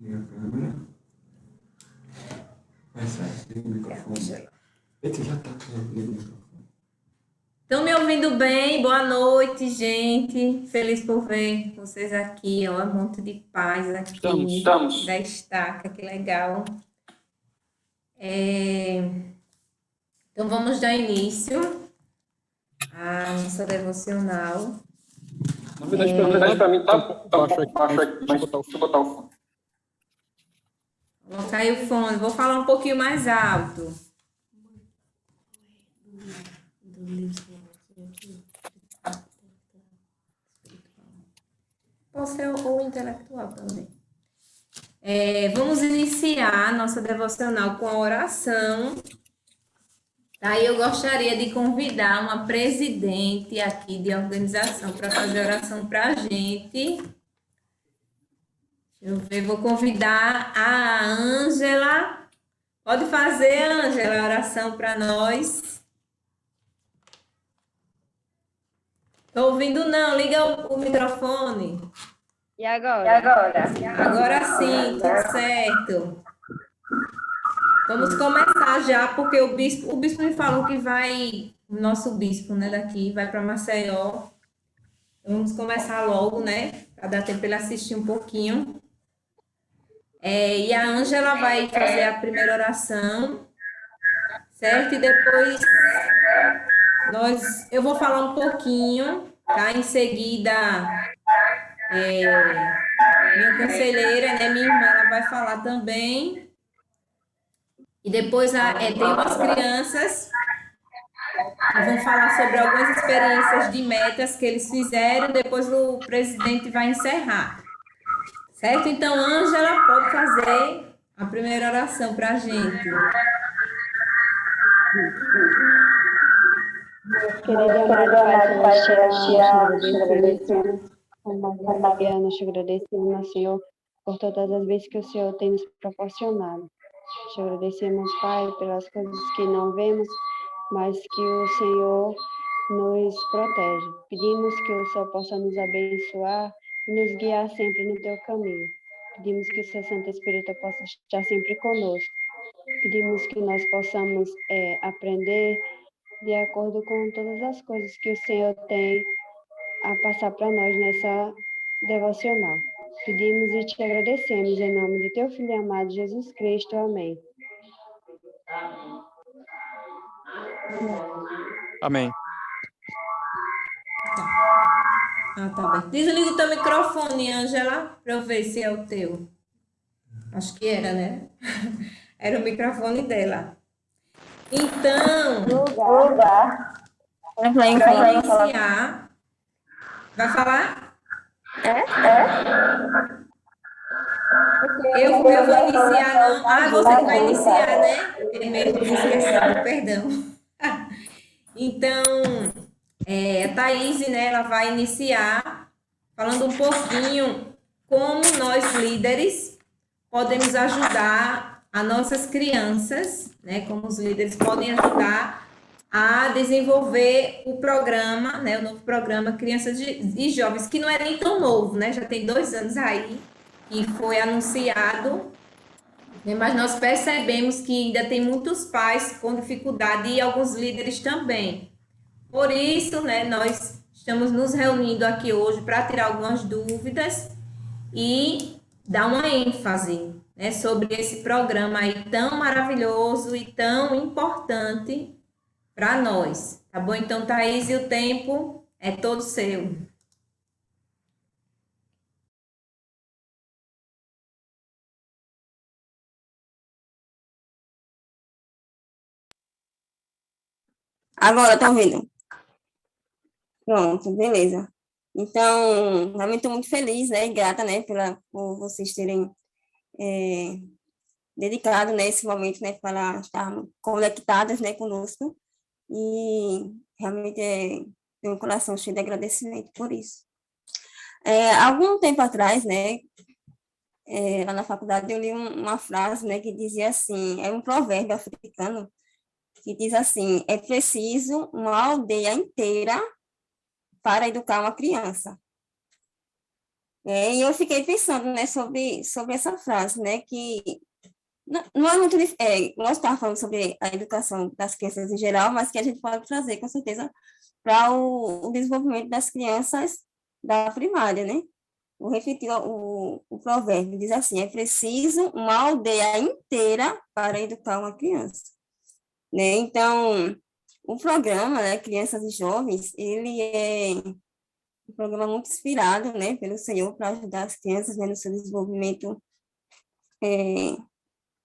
Liga a câmera. Vai sair, liga o microfone. Eita, já tá. Liga o microfone. Estão me ouvindo bem? Boa noite, gente. Feliz por ver vocês aqui, ó. Um monte de paz aqui. Estamos. Da estaca, que legal. Então, vamos dar início à nossa devocional. Na verdade, pra mim tá baixo aqui, mas deixa eu botar o fone. Vou colocar aí o fone. Vou falar um pouquinho mais alto. Pode ser o intelectual também. Vamos iniciar a nossa devocional com a oração. Daí eu gostaria de convidar uma presidente aqui de organização para fazer oração para a gente. Deixa eu ver, vou convidar a Ângela. Pode fazer, Ângela, a oração para nós. Estou ouvindo não, liga o microfone. E agora? Agora sim, tudo certo. Vamos começar já, porque o bispo me falou que vai, o nosso bispo, né, daqui, vai para Maceió. Então, vamos começar logo, né, para dar tempo para ele assistir um pouquinho. E a Ângela vai fazer a primeira oração, certo? E depois eu vou falar um pouquinho, tá? Em seguida, minha conselheira, né, minha irmã, ela vai falar também. E depois tem umas crianças que vão falar sobre algumas experiências de metas que eles fizeram. Depois o presidente vai encerrar. Certo? Então, Ângela, pode fazer a primeira oração para a gente. Querido amado Pai Celestial, te agradecemos, Mariana, te agradecemos, Senhor, por todas as vezes que o Senhor tem nos proporcionado. Te agradecemos, Pai, pelas coisas que não vemos, mas que o Senhor nos protege. Pedimos que o Senhor possa nos abençoar e nos guiar sempre no teu caminho. Pedimos que o seu Santo Espírito possa estar sempre conosco. Pedimos que nós possamos aprender de acordo com todas as coisas que o Senhor tem a passar para nós nessa devocional. Pedimos e te agradecemos em nome de teu Filho amado Jesus Cristo. Amém. Amém. Tá bem. Desliga o teu microfone, Ângela, para eu ver se é o teu. Acho que era, né? Era o microfone dela. Então, para iniciar, vai falar? Eu vou iniciar, não. Ah, você que vai iniciar, né? É mesmo, esquecendo, perdão. Então, a Thaís, né, ela vai iniciar falando um pouquinho como nós, líderes, podemos ajudar as nossas crianças, né, como os líderes podem ajudar a desenvolver o programa, né, o novo programa Crianças e Jovens, que não é nem tão novo, né, já tem 2 anos aí, que foi anunciado, né, mas nós percebemos que ainda tem muitos pais com dificuldade e alguns líderes também. Por isso, né, nós estamos nos reunindo aqui hoje para tirar algumas dúvidas e dar uma ênfase, né, sobre esse programa aí tão maravilhoso e tão importante para nós. Tá bom? Então, Thaís, o tempo é todo seu. Agora, tá ouvindo? Pronto, beleza. Então, realmente estou muito feliz, né, e grata, né, por vocês terem dedicado, né, esse momento, né, para estar conectadas, né, conosco, e realmente tenho um coração cheio de agradecimento por isso. Algum tempo atrás, né, lá na faculdade eu li uma frase, né, que dizia assim, é um provérbio africano, que diz assim, é preciso uma aldeia inteira para educar uma criança. E eu fiquei pensando, né, sobre essa frase, né, que não é muito, nós estávamos falando sobre a educação das crianças em geral, mas que a gente pode trazer, com certeza, para o desenvolvimento das crianças da primária, né? Vou repetir o provérbio, diz assim, é preciso uma aldeia inteira para educar uma criança, né? Então, o programa, né, Crianças e Jovens, ele é um programa muito inspirado, né, pelo Senhor para ajudar as crianças, né, no seu desenvolvimento é,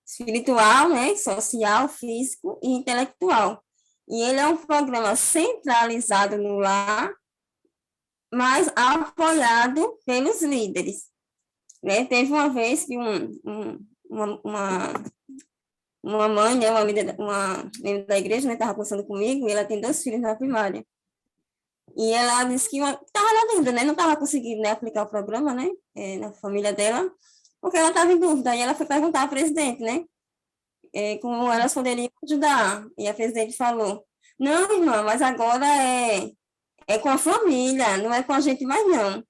espiritual, né, social, físico e intelectual. E ele é um programa centralizado no lar, mas apoiado pelos líderes, né? Teve uma vez que uma mãe, né, uma membro da igreja, né, estava conversando comigo, e ela tem 2 filhos na primária. E ela disse que estava na dúvida, né, não estava conseguindo, né, aplicar o programa, né, na família dela, porque ela estava em dúvida. E ela foi perguntar à presidente, né, como elas poderiam ajudar. E a presidente falou, não, irmã, mas agora é com a família, não é com a gente mais não.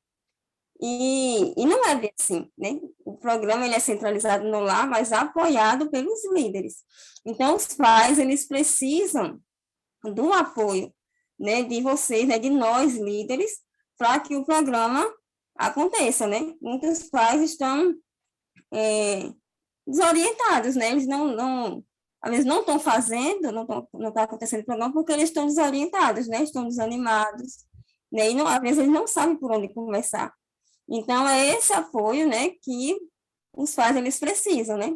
E não é bem assim, né? O programa ele é centralizado no lar, mas apoiado pelos líderes. Então, os pais, eles precisam do apoio, né, de vocês, né, de nós, líderes, para que o programa aconteça, né? Muitos pais estão desorientados, né? Eles às vezes não estão fazendo, não está acontecendo o programa porque eles estão desorientados, né? Estão desanimados, né? E não, às vezes eles não sabem por onde começar. Então, é esse apoio, né, que os pais, eles precisam, né,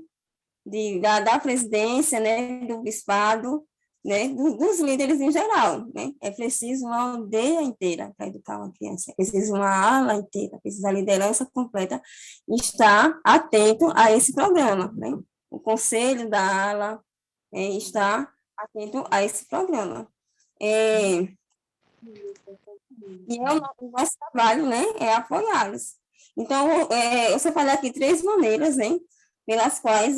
da presidência, né, do bispado, né, dos líderes em geral, né, é preciso uma aldeia inteira para educar uma criança, é preciso uma ala inteira, precisa a liderança completa estar atento a esse programa, né, o conselho da ala está atento a esse programa. E o nosso trabalho, né, é apoiá-los. Então, você fala aqui 3 maneiras, né, pelas quais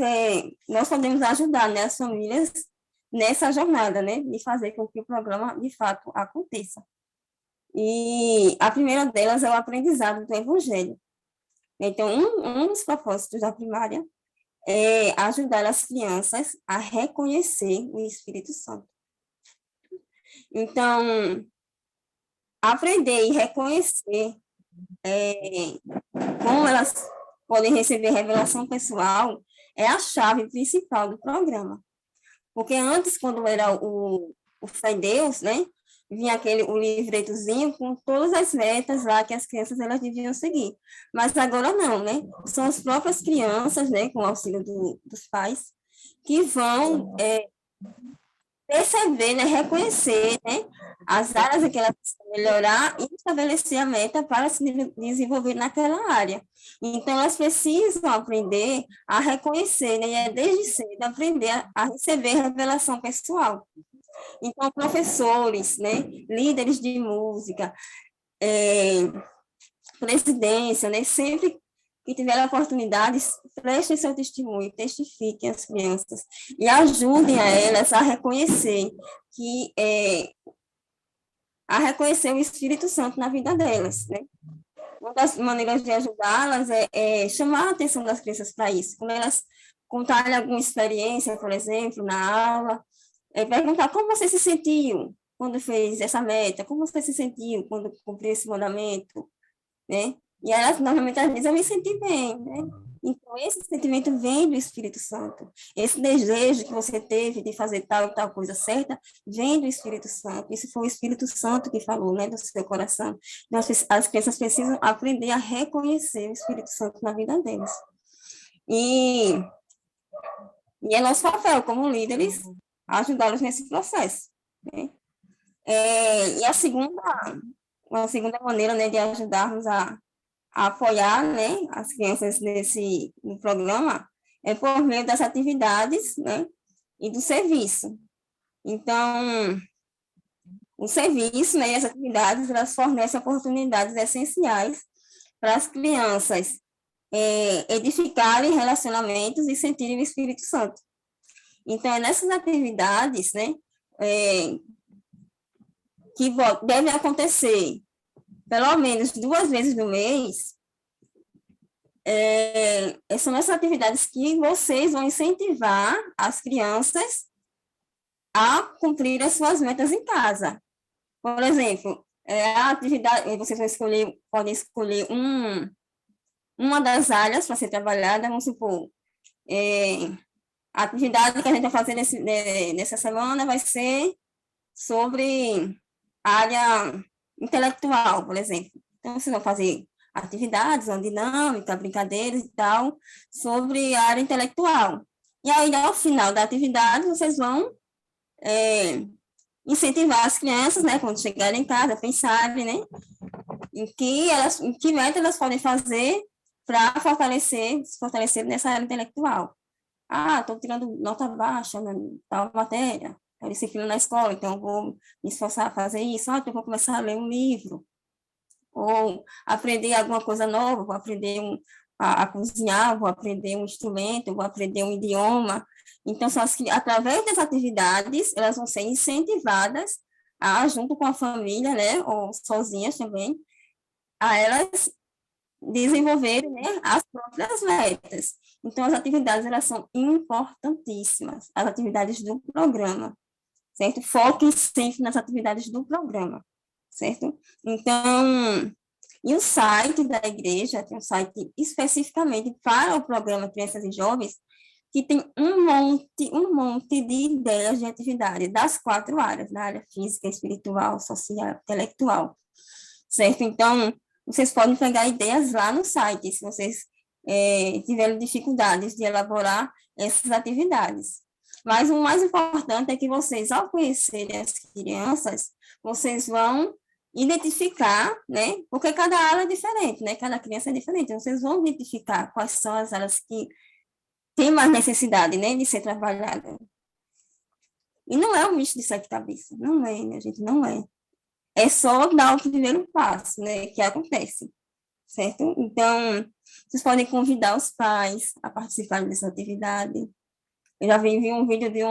nós podemos ajudar, né, as famílias nessa jornada, né, de fazer com que o programa, de fato, aconteça. E a primeira delas é o aprendizado do Evangelho. Então, um dos propósitos da primária é ajudar as crianças a reconhecer o Espírito Santo. Então, aprender e reconhecer como elas podem receber revelação pessoal é a chave principal do programa. Porque antes, quando era o Fé em Deus, né, vinha o livretozinho com todas as metas lá que as crianças elas deviam seguir. Mas agora não, né? São as próprias crianças, né, com o auxílio dos pais, que vão perceber, né, reconhecer, né, as áreas em que elas precisam melhorar e estabelecer a meta para se desenvolver naquela área. Então, elas precisam aprender a reconhecer, né, e é desde cedo aprender a receber revelação pessoal. Então, professores, né, líderes de música, presidência, né, sempre que tiverem a oportunidade, prestem seu testemunho, testifiquem as crianças e ajudem a elas a reconhecer o Espírito Santo na vida delas, né? Uma das maneiras de ajudá-las é chamar a atenção das crianças para isso. Quando elas contarem alguma experiência, por exemplo, na aula, perguntar como você se sentiu quando fez essa meta, como você se sentiu quando cumpriu esse mandamento, né? E elas, normalmente, às vezes, eu me senti bem, né? Então, esse sentimento vem do Espírito Santo. Esse desejo que você teve de fazer tal e tal coisa certa, vem do Espírito Santo. Isso foi o Espírito Santo que falou, né, do seu coração. Então, as crianças precisam aprender a reconhecer o Espírito Santo na vida deles. E é nosso papel, como líderes, ajudá-los nesse processo, né? E uma segunda maneira, né, de ajudarmos a apoiar, né, as crianças no programa é por meio das atividades, né, e do serviço. Então, o serviço, né, e as atividades, elas fornecem oportunidades essenciais para as crianças edificarem relacionamentos e sentirem o Espírito Santo. Então, é nessas atividades, né, que devem acontecer pelo menos 2 vezes no mês, são essas atividades que vocês vão incentivar as crianças a cumprir as suas metas em casa. Por exemplo, a atividade, vocês podem escolher uma das áreas para ser trabalhada, vamos supor, a atividade que a gente vai fazer nessa semana vai ser sobre área intelectual, por exemplo. Então, vocês vão fazer atividades, uma dinâmica, brincadeiras e tal, sobre a área intelectual. E aí, ao final da atividade, vocês vão incentivar as crianças, né, quando chegarem em casa, pensarem, né, em que meta elas podem fazer para se fortalecer nessa área intelectual. Estou tirando nota baixa na tal matéria, eu disciplina na escola, então eu vou me esforçar a fazer isso. Então eu vou começar a ler um livro, ou aprender alguma coisa nova, vou aprender a cozinhar, vou aprender um instrumento, vou aprender um idioma. Então, através das atividades, elas vão ser incentivadas junto com a família, né, ou sozinhas também, a elas desenvolverem, né, as próprias metas. Então, as atividades, elas são importantíssimas, as atividades do programa, certo? Foquem sempre nas atividades do programa, certo? Então, e o site da igreja, tem um site especificamente para o programa Crianças e Jovens, que tem um monte de ideias de atividade das 4 áreas, da área física, espiritual, social, intelectual, certo? Então, vocês podem pegar ideias lá no site, se vocês tiverem dificuldades de elaborar essas atividades. Mas o mais importante é que vocês, ao conhecerem as crianças, vocês vão identificar, né? Porque cada área é diferente, né? Cada criança é diferente. Então, vocês vão identificar quais são as áreas que têm mais necessidade, né, de ser trabalhada. E não é um bicho de 7 cabeças, não é, minha gente, não é. É só dar o primeiro passo, né, que acontece, certo? Então, vocês podem convidar os pais a participarem dessa atividade. Eu já vi um vídeo de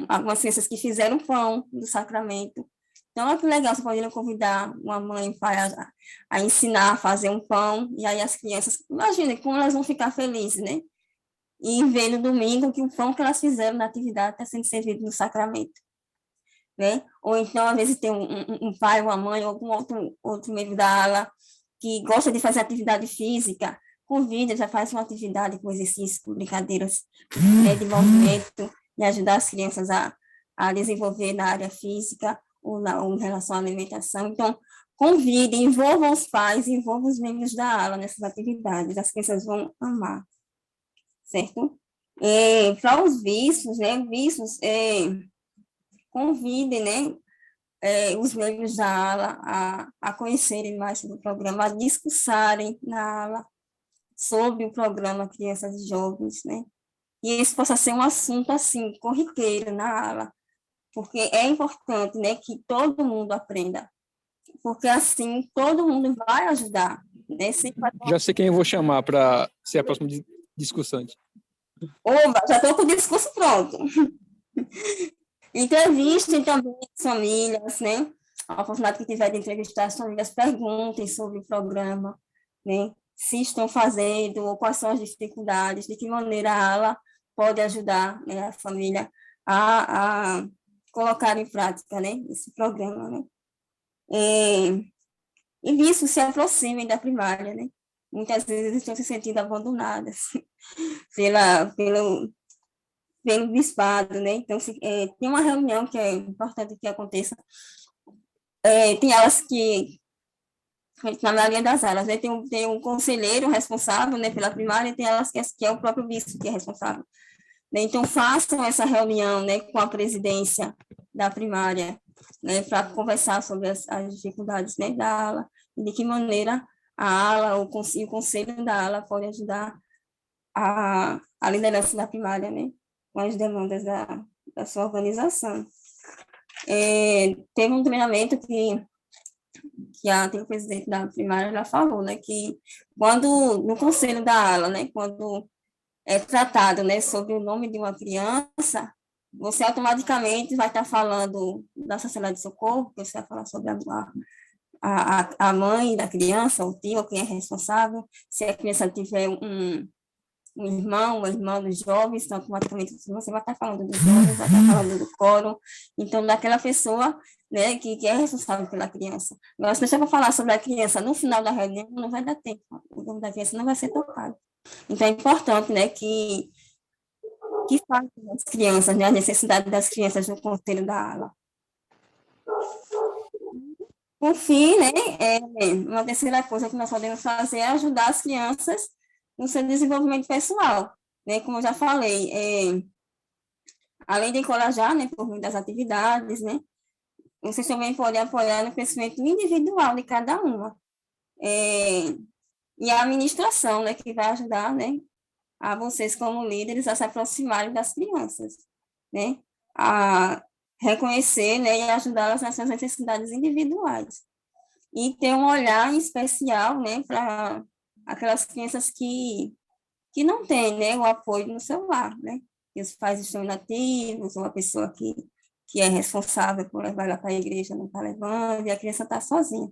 algumas crianças que fizeram pão do sacramento. Então, é que legal, você pode convidar uma mãe e um pai a ensinar a fazer um pão, e aí as crianças, imagina como elas vão ficar felizes, né? E ver no domingo que o pão que elas fizeram na atividade está sendo servido no sacramento, né? Ou então, às vezes, tem um pai, uma mãe, ou algum outro membro da ala que gosta de fazer atividade física, convida, já faz uma atividade com exercício, com brincadeiras, né, de movimento, e ajudar as crianças a desenvolver na área física, ou em relação à alimentação. Então, convidem, envolvam os pais, envolvam os membros da ala nessas atividades, as crianças vão amar, certo? Para os vistos, né, convidem, né, os membros da ala a conhecerem mais sobre o programa, a discursarem na ala sobre o programa Crianças e Jovens, né, e esse possa ser um assunto, assim, corriqueiro na ala, porque é importante, né, que todo mundo aprenda, porque assim todo mundo vai ajudar, né? Já sei quem eu vou chamar para ser a próxima discussante. Oba, já estou com o discurso pronto. Entrevistem também as famílias, né? A oportunidade que tiver de entrevistar as famílias, perguntem sobre o programa, né? Se estão fazendo, ou quais são as dificuldades, de que maneira a ala pode ajudar, né, a família a colocar em prática, né, esse programa, né? E disso se aproximem da primária, né? Muitas vezes estão se sentindo abandonadas pelo bispado, né? Então, tem uma reunião que é importante que aconteça. Tem aulas que, na maioria das aulas, né, tem um conselheiro responsável, né, pela primária, e tem aulas que é o próprio bispo que é responsável. Né? Então, façam essa reunião, né, com a presidência da primária, né, para conversar sobre as dificuldades, né, da ala, e de que maneira a ala, o conselho da ala pode ajudar a liderança da primária, né, com as demandas da sua organização. Teve um treinamento que a antiga presidente da primária já falou, né, que quando, no conselho da ala, né, quando é tratado, né, sobre o nome de uma criança, você automaticamente vai estar falando da sociedade de socorro, porque você vai falar sobre a mãe da criança, o tio, quem é responsável. Se a criança tiver um irmão, uma irmã dos jovens, então automaticamente você vai estar falando dos jovens, vai estar falando do coro, então daquela pessoa, né, que é responsável pela criança. Agora, se deixar para falar sobre a criança no final da reunião, não vai dar tempo, o nome da criança não vai ser tocado. Então é importante, né, que fale das crianças, né, a necessidade das crianças no conselho da ala. Por fim, né, uma terceira coisa que nós podemos fazer é ajudar as crianças no seu desenvolvimento pessoal, né, como eu já falei, além de encorajar, né, por meio das atividades, né, vocês também podem apoiar no crescimento individual de cada uma, e a administração, né, que vai ajudar, né, a vocês como líderes a se aproximarem das crianças, né, a reconhecer, né, e ajudá-las nas suas necessidades individuais, e ter um olhar especial, né, para aquelas crianças que não têm, né, o apoio no seu lar, né, que os pais estão inativos, ou a pessoa que é responsável por levar ela para a igreja não está levando, e a criança está sozinha.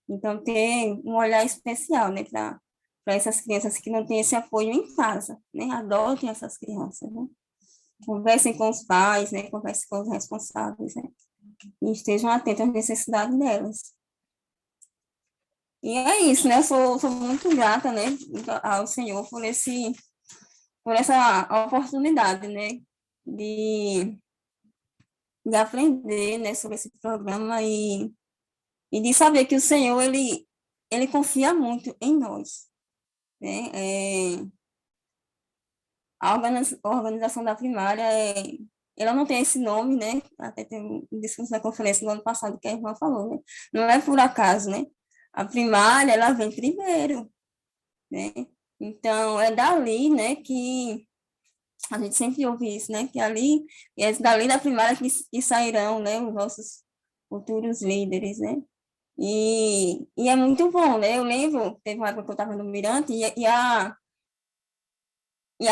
Então, ter um olhar especial, né, para essas crianças que não têm esse apoio em casa, né, adotem essas crianças, né, conversem com os pais, né, conversem com os responsáveis, né, e estejam atentos às necessidades delas. E é isso, né? Eu sou muito grata, né, ao Senhor por essa oportunidade, né, de aprender, né, sobre esse programa e de saber que o Senhor, ele confia muito em nós, né? A organização da primária, ela não tem esse nome, né? Até tem um discurso da conferência do ano passado que a irmã falou, né? Não é por acaso, né? A primária, ela vem primeiro, né? Então, é dali, né, que a gente sempre ouve isso, né, que ali, é dali da primária que sairão, né, os nossos futuros líderes, né? E é muito bom, né? Eu lembro, teve uma época que eu estava no Mirante e a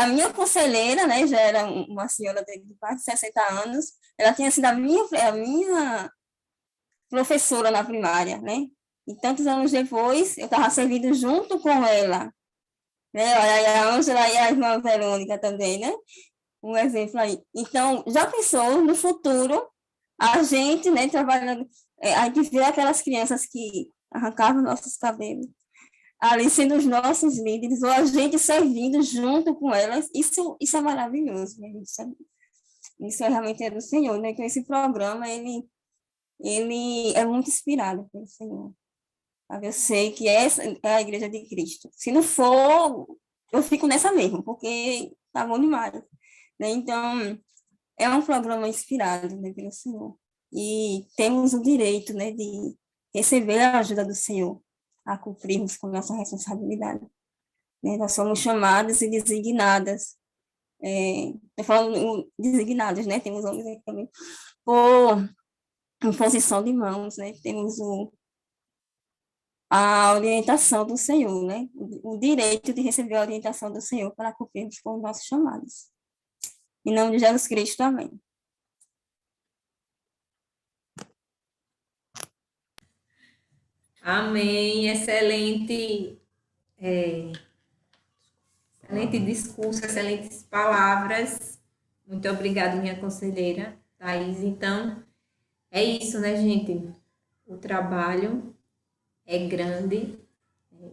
minha conselheira, né, já era uma senhora de quase 60 anos, ela tinha sido a minha professora na primária, né? E tantos anos depois, eu estava servindo junto com ela, né? Olha, a Ângela e a irmã Verônica também, né? Um exemplo aí. Então, já pensou no futuro, a gente, né, trabalhando, a gente vê aquelas crianças que arrancavam nossos cabelos, ali sendo os nossos líderes, ou a gente servindo junto com elas, isso é maravilhoso, né? Isso é realmente do Senhor, né? Que esse programa, ele é muito inspirado pelo Senhor. Eu sei que essa é a Igreja de Cristo. Se não for, eu fico nessa mesmo, porque tá bom demais, né? Então, é um programa inspirado, né, pelo Senhor. E temos o direito, né, de receber a ajuda do Senhor a cumprirmos com nossa responsabilidade, né? Nós somos chamadas e designadas, estou falando designadas, né? Temos homens aqui também, por imposição de mãos, né? Temos a orientação do Senhor, né? O direito de receber a orientação do Senhor para cumprirmos com os nossos chamados. Em nome de Jesus Cristo, amém. Amém, excelente discurso, excelentes palavras. Muito obrigada, minha conselheira, Thaís. Então, é isso, né, gente? O trabalho é grande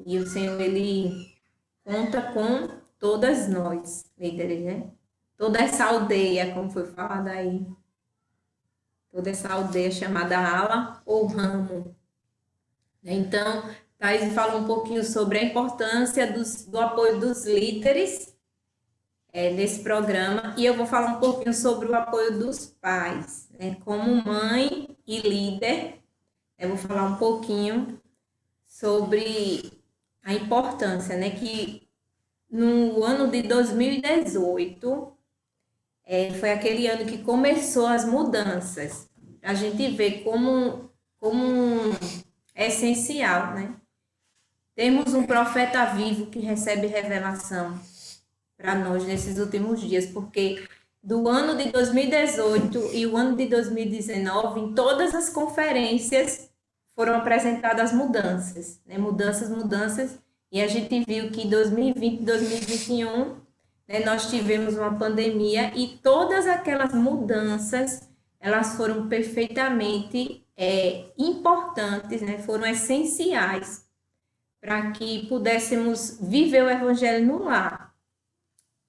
e o Senhor, ele conta com todas nós, líderes, né? Toda essa aldeia, como foi falado aí, toda essa aldeia chamada ala ou ramo. Então, Thaís falou um pouquinho sobre a importância do apoio dos líderes nesse programa, e eu vou falar um pouquinho sobre o apoio dos pais, né? Como mãe e líder, eu vou falar um pouquinho sobre a importância, né? Que no ano de 2018, foi aquele ano que começou as mudanças. A gente vê como é essencial, né? Temos um profeta vivo que recebe revelação para nós nesses últimos dias, porque do ano de 2018 e o ano de 2019, em todas as conferências, foram apresentadas mudanças, né? Mudanças, e a gente viu que em 2020, 2021, né, nós tivemos uma pandemia e todas aquelas mudanças, elas foram perfeitamente importantes, né? Foram essenciais para que pudéssemos viver o Evangelho no lar.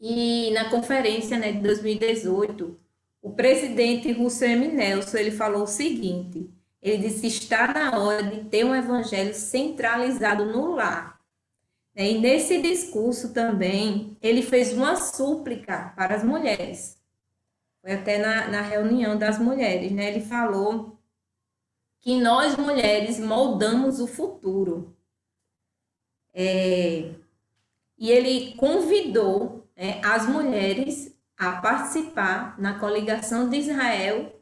E na conferência, né, de 2018, o presidente Russell M. Nelson, ele falou o seguinte, ele disse, está na hora de ter um evangelho centralizado no lar. E nesse discurso também, ele fez uma súplica para as mulheres. Foi até na reunião das mulheres, né? Ele falou que nós, mulheres, moldamos o futuro. E ele convidou, né, as mulheres a participar na coligação de Israel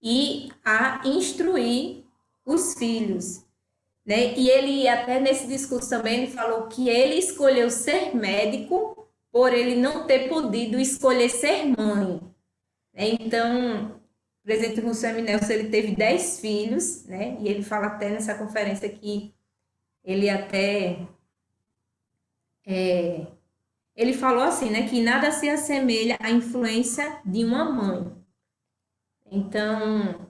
e a instruir os filhos, né? E ele, até nesse discurso também, ele falou que ele escolheu ser médico por ele não ter podido escolher ser mãe, né? Então, o presidente Russell M. Nelson, ele teve 10 filhos, né? E ele fala até nessa conferência que ele até... ele falou assim, né, que nada se assemelha à influência de uma mãe. Então,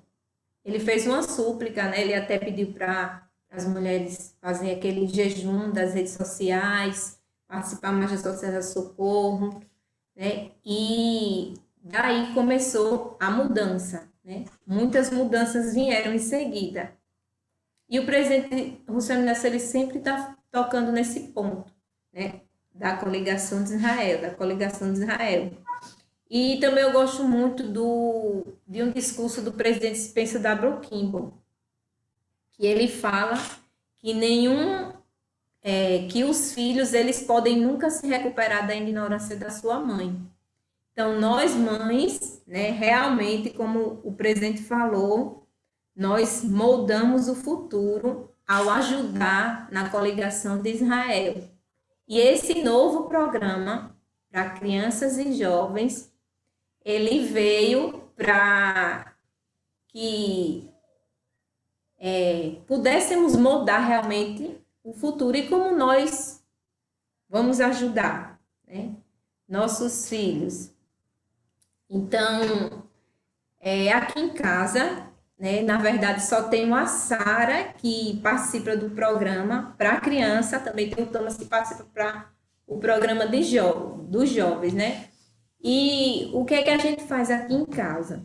ele fez uma súplica, né, ele até pediu para as mulheres fazerem aquele jejum das redes sociais, participar mais das sociedades de socorro, né, e daí começou a mudança, né, muitas mudanças vieram em seguida. E o presidente Russell Nelson, ele sempre está tocando nesse ponto, né, da coligação de Israel, E também eu gosto muito de um discurso do presidente Spencer W. Kimball, que ele fala que que os filhos, eles podem nunca se recuperar da ignorância da sua mãe. Então, nós mães, né, realmente, como o presidente falou, nós moldamos o futuro ao ajudar na coligação de Israel. E esse novo programa para crianças e jovens, ele veio para que pudéssemos moldar realmente o futuro e como nós vamos ajudar, né, nossos filhos. Então, aqui em casa, né, na verdade, só tenho a Sara que participa do programa para criança, também tem o Thomas que participa para o programa dos jovens, né? E o que é que a gente faz aqui em casa?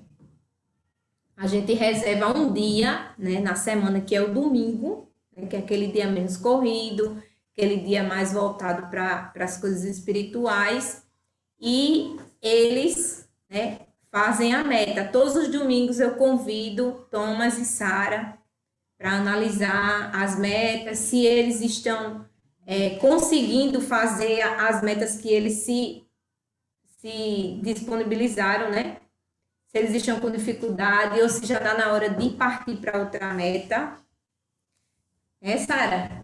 A gente reserva um dia, né, na semana, que é o domingo, né, que é aquele dia menos corrido, aquele dia mais voltado para as coisas espirituais, e eles, né, fazem a meta. Todos os domingos eu convido Thomas e Sara para analisar as metas, se eles estão conseguindo fazer as metas que eles se disponibilizaram, né? Se eles estão com dificuldade ou se já está na hora de partir para outra meta. Sara?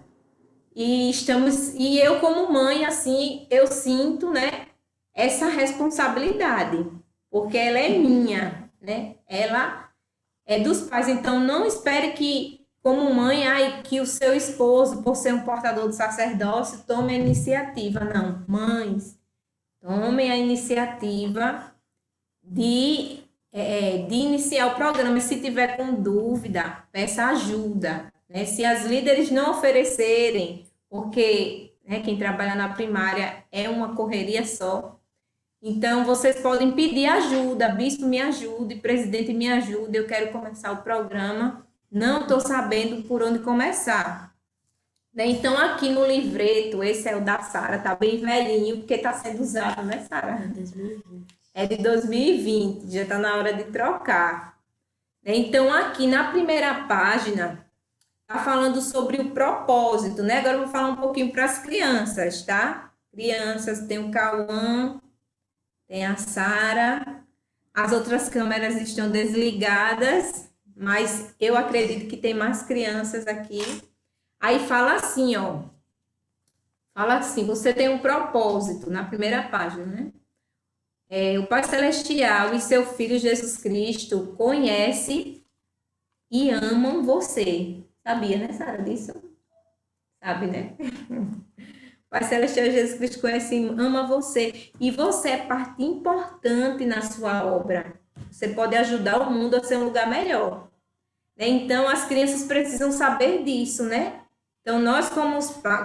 E eu como mãe, assim, eu sinto, né, essa responsabilidade, porque ela é minha, né? Ela é dos pais. Então, não espere que, como mãe, que o seu esposo, por ser um portador do sacerdócio, tome a iniciativa. Não, mães, tomem a iniciativa de iniciar o programa. E se tiver com dúvida, peça ajuda, né? Se as líderes não oferecerem, porque, né, quem trabalha na primária é uma correria só, então, vocês podem pedir ajuda, bispo me ajude, presidente me ajude, eu quero começar o programa, não estou sabendo por onde começar. Então, aqui no livreto, esse é o da Sara, está bem velhinho, porque está sendo usado, né, Sara? É de 2020, já está na hora de trocar. Então, aqui na primeira página, está falando sobre o propósito, né? Agora eu vou falar um pouquinho para as crianças, tá? Crianças, tem o Cauã, tem a Sara, as outras câmeras estão desligadas, mas eu acredito que tem mais crianças aqui. Aí fala assim, ó. Fala assim, você tem um propósito, na primeira página, né? O Pai Celestial e seu Filho Jesus Cristo conhecem e amam você. Sabia, né, Sara, disso? Sabe, né? Pai Celestial Jesus Cristo conhece e ama você. E você é parte importante na sua obra. Você pode ajudar o mundo a ser um lugar melhor. Né? Então, as crianças precisam saber disso, né? Então, nós,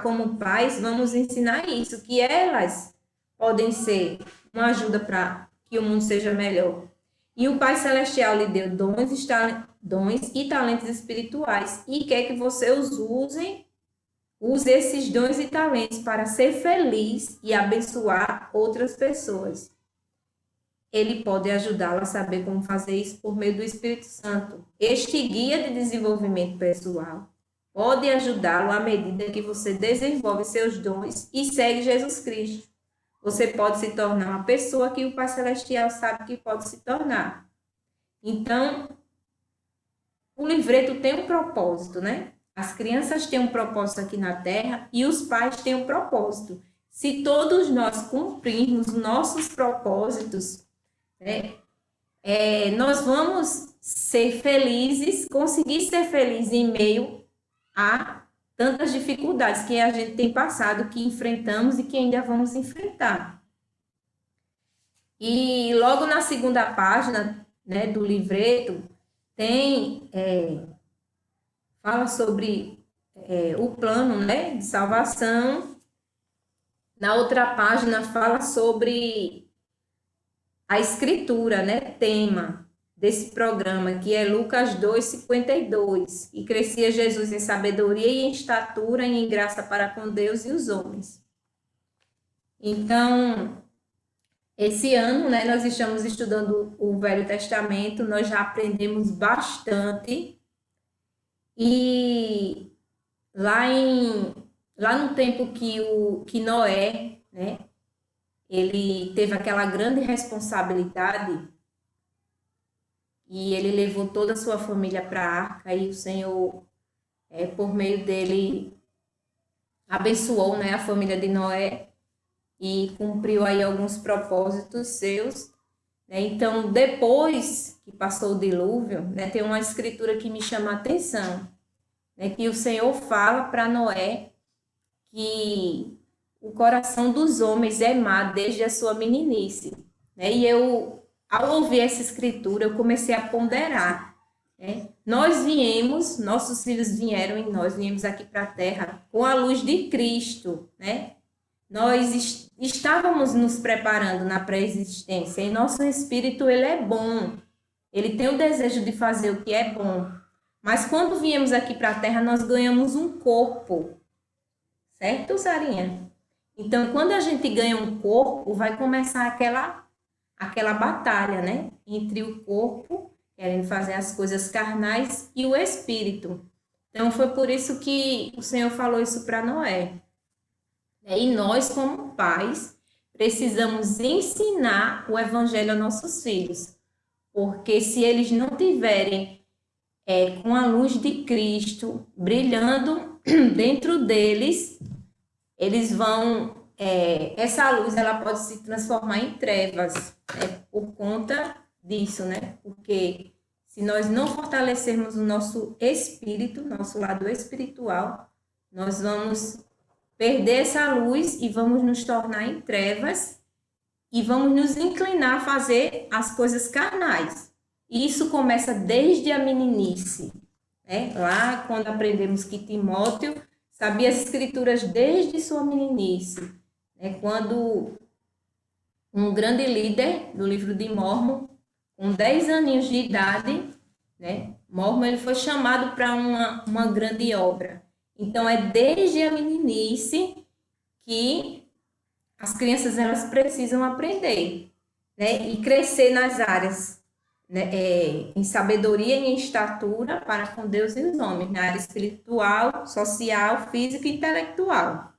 como pais, vamos ensinar isso, que elas podem ser uma ajuda para que o mundo seja melhor. E o Pai Celestial lhe deu dons e talentos espirituais e quer que você os use esses dons e talentos para ser feliz e abençoar outras pessoas. Ele pode ajudá-lo a saber como fazer isso por meio do Espírito Santo. Este guia de desenvolvimento pessoal pode ajudá-lo à medida que você desenvolve seus dons e segue Jesus Cristo. Você pode se tornar uma pessoa que o Pai Celestial sabe que pode se tornar. Então, o livreto tem um propósito, né? As crianças têm um propósito aqui na Terra e os pais têm um propósito. Se todos nós cumprirmos nossos propósitos, né, nós vamos ser felizes, conseguir ser felizes em meio a tantas dificuldades que a gente tem passado, que enfrentamos e que ainda vamos enfrentar. E logo na segunda página, né, do livreto, fala sobre o plano, né, de salvação. Na outra página fala sobre a escritura, né, tema desse programa, que é Lucas 2:52. E crescia Jesus em sabedoria e em estatura e em graça para com Deus e os homens. Então, esse ano, né, nós estamos estudando o Velho Testamento, nós já aprendemos bastante. E lá no tempo que Noé, né, ele teve aquela grande responsabilidade e ele levou toda a sua família para a arca e o Senhor, por meio dele, abençoou, né, a família de Noé e cumpriu aí alguns propósitos seus. Né? Então, depois que passou o dilúvio, né, tem uma escritura que me chama a atenção, né, que o Senhor fala para Noé que o coração dos homens é má desde a sua meninice. Né? E eu, ao ouvir essa escritura, eu comecei a ponderar. Né? Nossos filhos vieram e nós viemos aqui para a terra com a luz de Cristo, né? Nós estávamos nos preparando na pré-existência e nosso espírito, ele é bom. Ele tem o desejo de fazer o que é bom. Mas quando viemos aqui para a Terra, nós ganhamos um corpo. Certo, Sarinha? Então, quando a gente ganha um corpo, vai começar aquela batalha, né? Entre o corpo, querendo fazer as coisas carnais, e o espírito. Então, foi por isso que o Senhor falou isso para Noé. E nós, como pais, precisamos ensinar o evangelho aos nossos filhos. Porque se eles não tiverem com a luz de Cristo brilhando dentro deles, eles vão... essa luz, ela pode se transformar em trevas, né, por conta disso, né? Porque se nós não fortalecermos o nosso espírito, nosso lado espiritual, nós vamos perder essa luz e vamos nos tornar em trevas e vamos nos inclinar a fazer as coisas carnais. E isso começa desde a meninice, né? Lá quando aprendemos que Timóteo sabia as escrituras desde sua meninice, né? Quando um grande líder do livro de Mórmon, com 10 aninhos de idade, né? Mórmon, ele foi chamado para uma grande obra. Então, é desde a meninice que as crianças elas precisam aprender, né? E crescer nas áreas, né? Em sabedoria e em estatura para com Deus e os homens, na área espiritual, social, física e intelectual.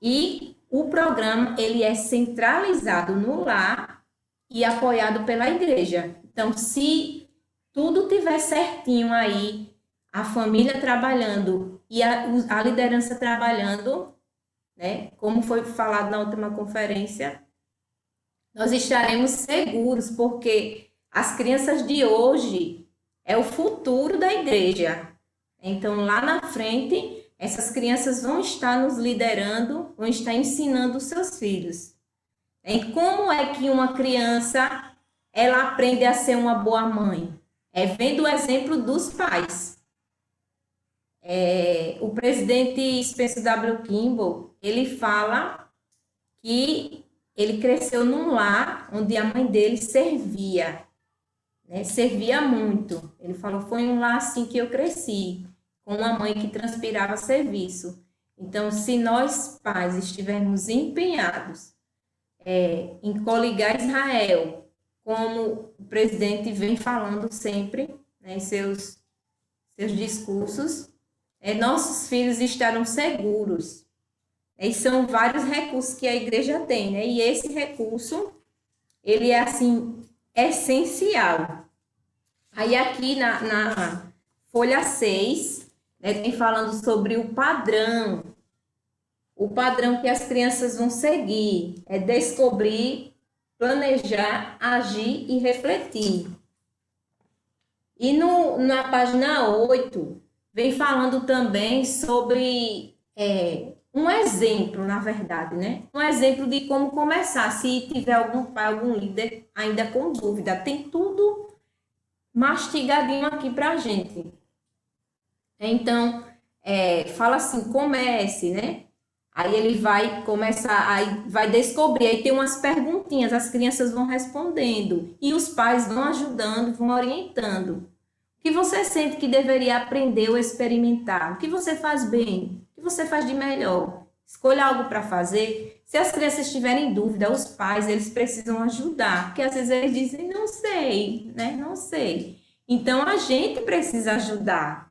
E o programa ele é centralizado no lar e apoiado pela igreja. Então, se tudo tiver certinho aí, a família trabalhando e a liderança trabalhando, né, como foi falado na última conferência, nós estaremos seguros, porque as crianças de hoje, é o futuro da igreja. Então, lá na frente, essas crianças vão estar nos liderando, vão estar ensinando os seus filhos. E como é que uma criança ela aprende a ser uma boa mãe? É vendo o exemplo dos pais. O presidente Spencer W. Kimball, ele fala que ele cresceu num lar onde a mãe dele servia, né? Servia muito. Ele falou, foi um lar assim que eu cresci, com uma mãe que transpirava serviço. Então, se nós, pais, estivermos empenhados em coligar Israel, como o presidente vem falando sempre, né, em seus discursos, nossos filhos estarão seguros. E são vários recursos que a igreja tem, né? E esse recurso, ele é, assim, essencial. Aí aqui na folha 6, né, tem falando sobre o padrão que as crianças vão seguir, é descobrir, planejar, agir e refletir. E na página 8, vem falando também sobre um exemplo, na verdade, né? Um exemplo de como começar, se tiver algum pai, algum líder ainda com dúvida. Tem tudo mastigadinho aqui pra gente. Então, fala assim, comece, né? Aí ele vai começar, aí vai descobrir, aí tem umas perguntinhas, as crianças vão respondendo e os pais vão ajudando, vão orientando. O que você sente que deveria aprender ou experimentar? O que você faz bem? O que você faz de melhor? Escolha algo para fazer. Se as crianças tiverem dúvida, os pais, eles precisam ajudar, porque às vezes eles dizem, não sei, né? Não sei. Então, a gente precisa ajudar,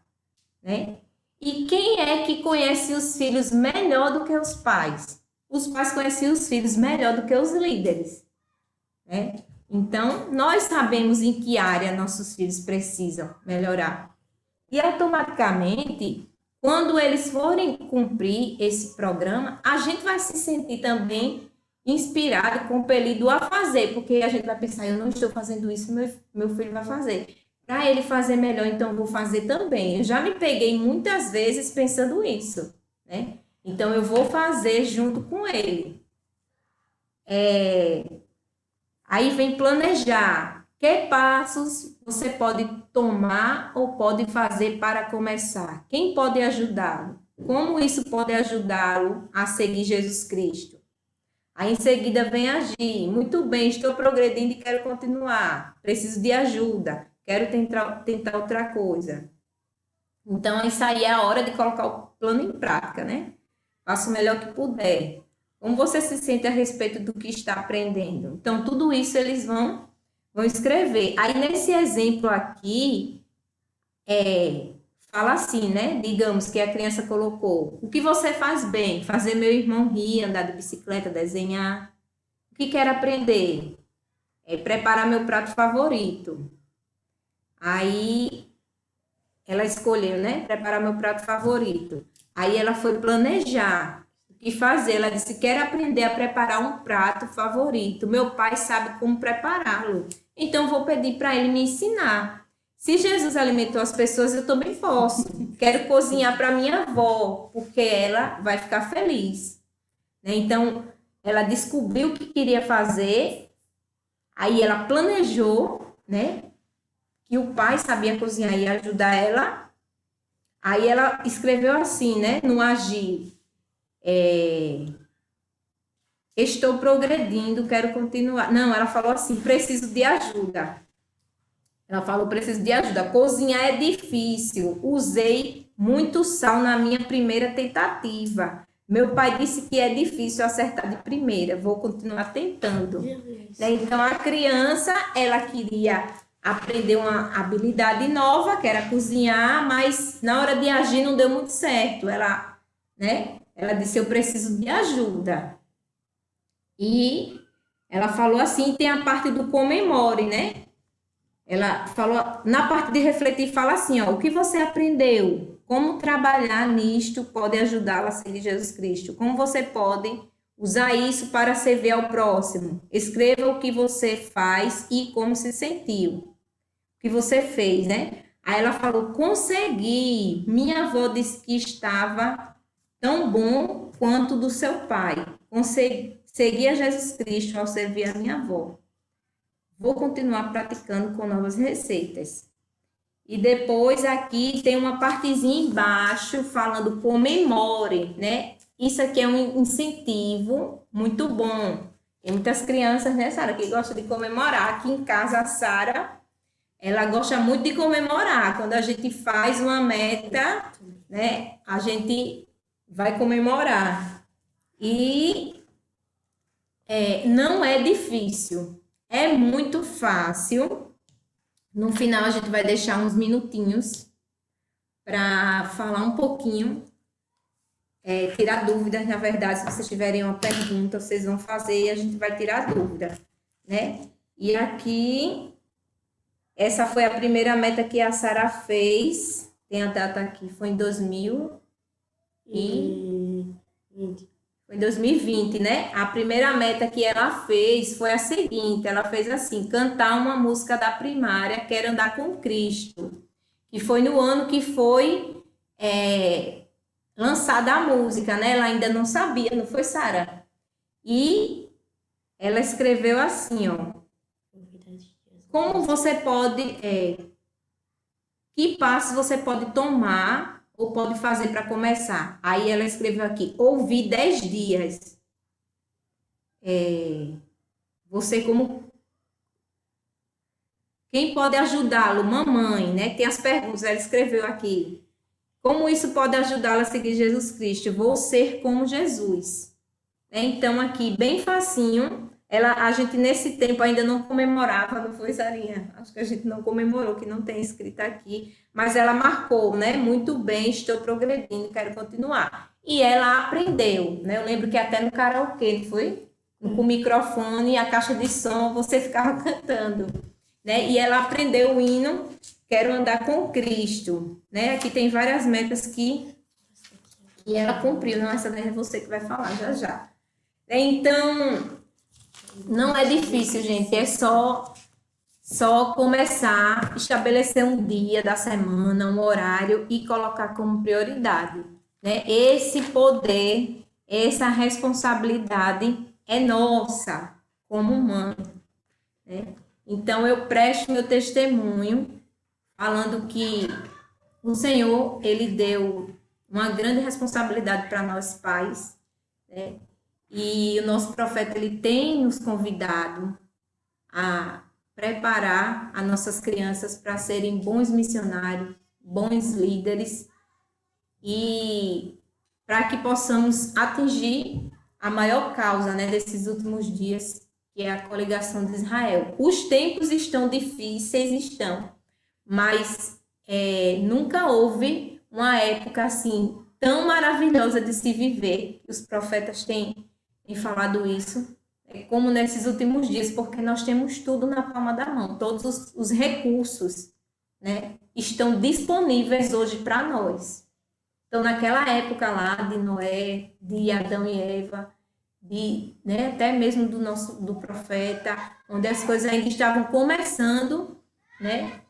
né? E quem é que conhece os filhos melhor do que os pais? Os pais conhecem os filhos melhor do que os líderes, né? Então, nós sabemos em que área nossos filhos precisam melhorar. E automaticamente, quando eles forem cumprir esse programa, a gente vai se sentir também inspirado, compelido a fazer, porque a gente vai pensar, eu não estou fazendo isso, meu filho vai fazer. Para ele fazer melhor, então eu vou fazer também. Eu já me peguei muitas vezes pensando isso, né? Então, eu vou fazer junto com ele. Aí vem planejar. Que passos você pode tomar ou pode fazer para começar? Quem pode ajudá-lo? Como isso pode ajudá-lo a seguir Jesus Cristo? Aí em seguida vem agir. Muito bem, estou progredindo e quero continuar. Preciso de ajuda. Quero tentar outra coisa. Então, isso aí é a hora de colocar o plano em prática, né? Faça o melhor que puder. Como você se sente a respeito do que está aprendendo? Então, tudo isso eles vão escrever. Aí, nesse exemplo aqui, fala assim, né? Digamos que a criança colocou, o que você faz bem? Fazer meu irmão rir, andar de bicicleta, desenhar. O que quer aprender? Preparar meu prato favorito. Aí, ela escolheu, né? Preparar meu prato favorito. Aí, ela foi planejar o que fazer. Ela disse, quero aprender a preparar um prato favorito. Meu pai sabe como prepará-lo. Então, vou pedir para ele me ensinar. Se Jesus alimentou as pessoas, eu também posso. Quero cozinhar para minha avó, porque ela vai ficar feliz. Né? Então, ela descobriu o que queria fazer. Aí, ela planejou, né? Que o pai sabia cozinhar e ajudar ela. Aí ela escreveu assim, né? No agir. Estou progredindo, quero continuar. Não, ela falou assim, preciso de ajuda. Ela falou, preciso de ajuda. Cozinhar é difícil. Usei muito sal na minha primeira tentativa. Meu pai disse que é difícil acertar de primeira. Vou continuar tentando. Então, a criança, ela queria aprender uma habilidade nova, que era cozinhar, mas na hora de agir não deu muito certo. Ela disse, eu preciso de ajuda. E ela falou assim, tem a parte do comemore, né? Ela falou, na parte de refletir, fala assim, ó, o que você aprendeu? Como trabalhar nisto pode ajudá-la a seguir Jesus Cristo? Como você pode usar isso para servir ao próximo? Escreva o que você faz e como se sentiu. O que você fez, né? Aí ela falou, consegui. Minha avó disse que estava tão bom quanto do seu pai. Segui a Jesus Cristo ao servir a minha avó. Vou continuar praticando com novas receitas. E depois aqui tem uma partezinha embaixo falando comemore, né? Isso aqui é um incentivo muito bom. Tem muitas crianças, né, Sara, que gostam de comemorar. Aqui em casa, a Sara, ela gosta muito de comemorar. Quando a gente faz uma meta, né, a gente vai comemorar. E não é difícil, é muito fácil. No final, a gente vai deixar uns minutinhos para falar um pouquinho, tirar dúvidas. Na verdade, se vocês tiverem uma pergunta, vocês vão fazer e a gente vai tirar dúvida, né? E aqui, essa foi a primeira meta que a Sara fez. Tem a data aqui, foi em 2020, né? A primeira meta que ela fez foi a seguinte, ela fez assim, cantar uma música da primária, Quero Andar com Cristo, que foi no ano que foi lançada a música, né? Ela ainda não sabia, não foi, Sara? E ela escreveu assim, ó, como você pode, que passos você pode tomar ou pode fazer para começar? Aí ela escreveu aqui, ouvir 10 dias. Você como... Quem pode ajudá-lo? Mamãe, né? Tem as perguntas, ela escreveu aqui. Como isso pode ajudá-la a seguir Jesus Cristo? Vou ser como Jesus. Então, aqui, bem facinho. A gente, nesse tempo, ainda não comemorava, não foi, Sarinha? Acho que a gente não comemorou, que não tem escrito aqui. Mas ela marcou, né? Muito bem, estou progredindo, quero continuar. E ela aprendeu, né? Eu lembro que até no karaokê, foi? Com o microfone e a caixa de som, você ficava cantando, né? E ela aprendeu o hino Quero Andar com Cristo, né? Aqui tem várias metas que ela cumpriu. Não, essa daí é você que vai falar já já. Então, não é difícil, gente. É só começar, estabelecer um dia da semana, um horário e colocar como prioridade, né? Esse poder, essa responsabilidade é nossa como mãe, né? Então, eu presto meu testemunho falando que o Senhor, Ele deu uma grande responsabilidade para nós pais, né? E o nosso profeta, ele tem nos convidado a preparar as nossas crianças para serem bons missionários, bons líderes e para que possamos atingir a maior causa, né, desses últimos dias, que é a coligação de Israel. Os tempos estão difíceis, mas nunca houve uma época assim tão maravilhosa de se viver. Os profetas têm falado isso, como nesses últimos dias, porque nós temos tudo na palma da mão, todos os recursos, né, estão disponíveis hoje para nós. Então, naquela época lá de Noé, de Adão e Eva, né, até mesmo do profeta, onde as coisas ainda estavam começando, né,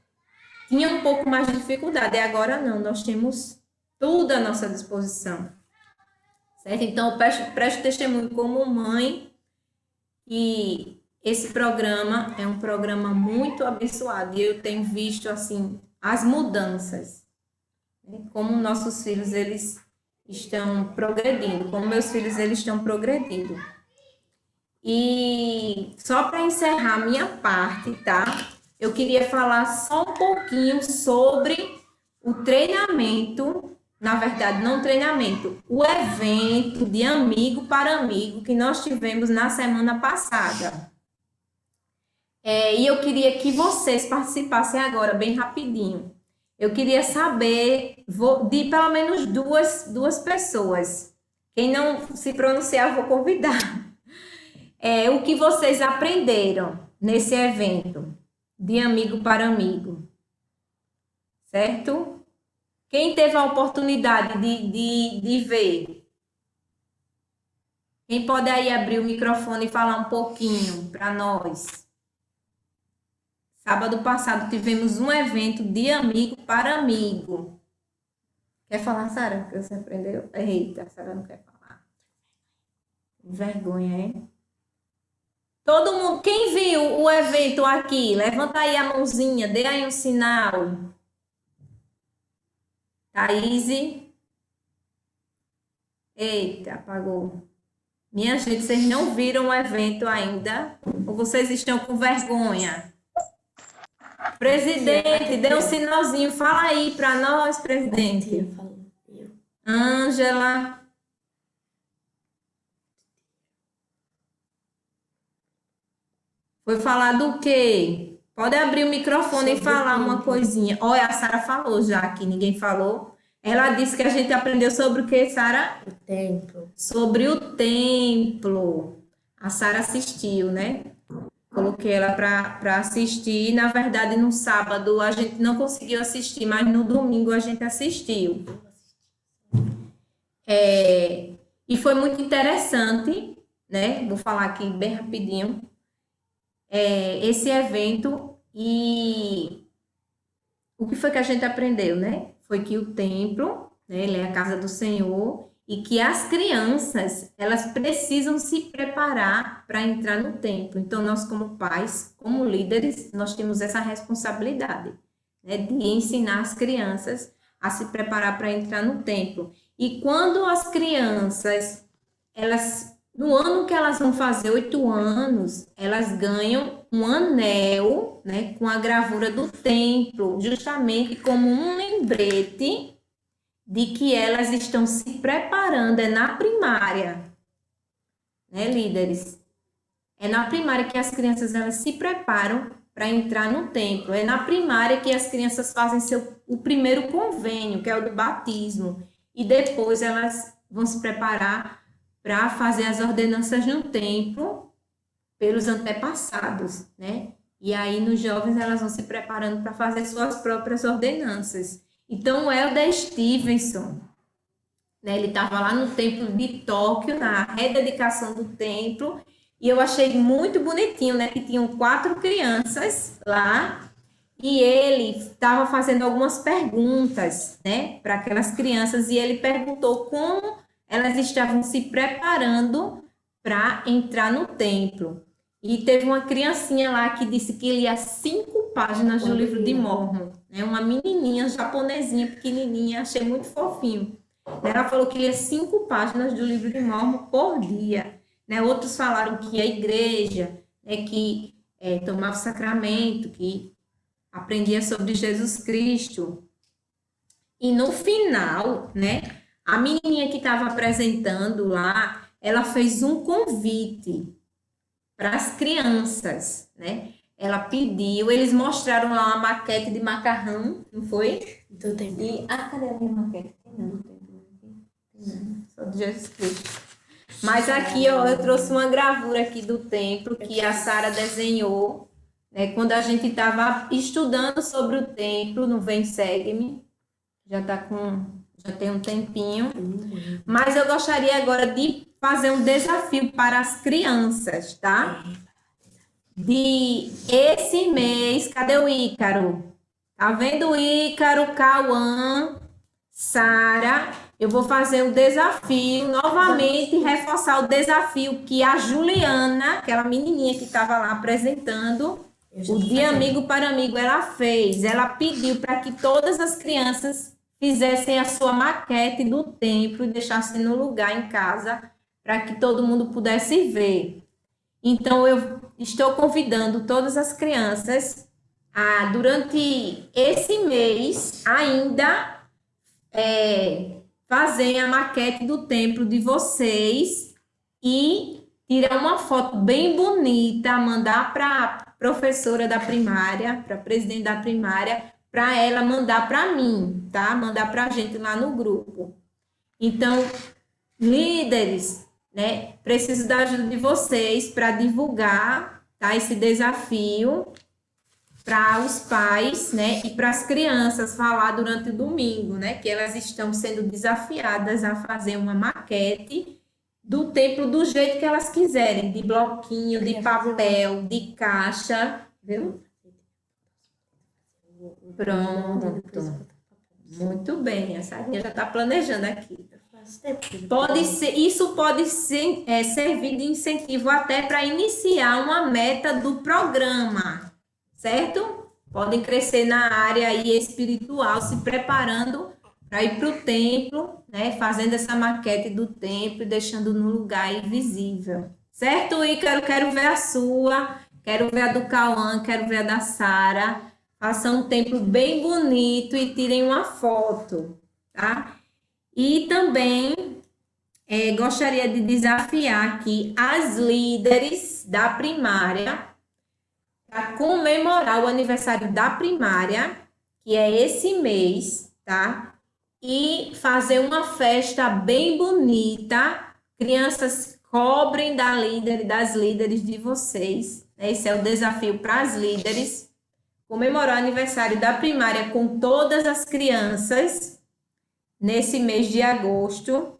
tinha um pouco mais de dificuldade, e agora não, nós temos tudo à nossa disposição, certo? Então, eu presto testemunho como mãe que esse programa é um programa muito abençoado, e eu tenho visto, assim, as mudanças, né? Como nossos filhos, eles estão progredindo, como meus filhos, eles estão progredindo. E só para encerrar a minha parte, tá? Eu queria falar só um pouquinho sobre o treinamento, na verdade, não treinamento, o evento de amigo para amigo que nós tivemos na semana passada. E eu queria que vocês participassem agora, bem rapidinho. Eu queria saber de pelo menos duas pessoas. Quem não se pronunciar, eu vou convidar. O que vocês aprenderam nesse evento de amigo para amigo, certo? Quem teve a oportunidade de ver? Quem pode aí abrir o microfone e falar um pouquinho para nós? Sábado passado tivemos um evento de amigo para amigo. Quer falar, Sara? Que você aprendeu? Eita, a Sara não quer falar. Vergonha, é? Todo mundo, quem viu o evento aqui, levanta aí a mãozinha, dê aí um sinal. Thaís? Eita, apagou. Minha gente, vocês não viram o evento ainda? Ou vocês estão com vergonha? Presidente, dê um sinalzinho. Fala aí para nós, presidente. Ângela. Foi falar do quê? Pode abrir o microfone e falar uma coisinha. Olha, a Sara falou já que ninguém falou. Ela disse que a gente aprendeu sobre o quê, Sara? O templo. Sobre o templo. A Sara assistiu, né? Coloquei ela para assistir. Na verdade, no sábado a gente não conseguiu assistir, mas no domingo a gente assistiu. E foi muito interessante, né? Vou falar aqui bem rapidinho. Esse evento, e o que foi que a gente aprendeu, né? Foi que o templo, né, ele é a casa do Senhor, e que as crianças, elas precisam se preparar para entrar no templo. Então, nós como pais, como líderes, nós temos essa responsabilidade, né, de ensinar as crianças a se preparar para entrar no templo. E quando as crianças, no ano que elas vão fazer 8 anos, elas ganham um anel, né, com a gravura do templo, justamente como um lembrete de que elas estão se preparando, na primária, né, líderes? É na primária que as crianças elas se preparam para entrar no templo. É na primária que as crianças fazem o primeiro convênio, que é o do batismo. E depois elas vão se preparar para fazer as ordenanças no templo pelos antepassados, né? E aí, nos jovens, elas vão se preparando para fazer suas próprias ordenanças. Então, o Helder Stevenson, né, ele estava lá no templo de Tóquio, na rededicação do templo, e eu achei muito bonitinho, né, que tinham 4 crianças lá, e ele estava fazendo algumas perguntas, né, para aquelas crianças, e ele perguntou como elas estavam se preparando para entrar no templo. E teve uma criancinha lá que disse que lia 5 páginas do livro de Mormon, né? Uma menininha japonesinha, pequenininha, achei muito fofinho. Ela falou que lia 5 páginas do livro de Mormon por dia, né? Outros falaram que a igreja, né, que tomava o sacramento, que aprendia sobre Jesus Cristo. E no final, né, a menininha que estava apresentando lá, ela fez um convite para as crianças, né? Ela pediu, eles mostraram lá uma maquete de macarrão, não foi? Do templo. E, cadê a minha maquete? Não tem não. Só de Jesus Cristo. Mas aqui, ó, eu trouxe uma gravura aqui do templo que a Sara desenhou, né? Quando a gente estava estudando sobre o templo no Vem Segue-me, já tem um tempinho. Mas eu gostaria agora de fazer um desafio para as crianças, tá? De esse mês, cadê o Ícaro? Tá vendo o Ícaro, Cauã, Sara? Eu vou fazer um desafio, novamente, reforçar o desafio que a Juliana, aquela menininha que estava lá apresentando, o Dia Amigo para Amigo, ela fez. Ela pediu para que todas as crianças fizessem a sua maquete do templo e deixassem no lugar em casa para que todo mundo pudesse ver. Então, eu estou convidando todas as crianças a, durante esse mês, ainda fazer a maquete do templo de vocês e tirar uma foto bem bonita, mandar para a professora da primária, para a presidente da primária, para ela mandar para mim, tá? Mandar para a gente lá no grupo. Então, líderes, né? Preciso da ajuda de vocês para divulgar, tá? Esse desafio para os pais, né? E para as crianças falar durante o domingo, né? Que elas estão sendo desafiadas a fazer uma maquete do templo do jeito que elas quiserem, de bloquinho, de papel, de caixa, viu? Pronto. Muito bem, a Sarinha já está planejando aqui. Isso pode ser, servir de incentivo até para iniciar uma meta do programa, certo? Podem crescer na área aí espiritual, se preparando para ir para o templo, né? Fazendo essa maquete do templo e deixando no lugar aí visível. Certo, Ícaro? Quero ver a sua, quero ver a do Cauã, quero ver a da Sara. Façam um templo bem bonito e tirem uma foto, tá? E também gostaria de desafiar aqui as líderes da primária para comemorar o aniversário da primária, que é esse mês, tá? E fazer uma festa bem bonita. Crianças, cobrem das líderes de vocês. Esse é o desafio para as líderes. Comemorar o aniversário da primária com todas as crianças nesse mês de agosto.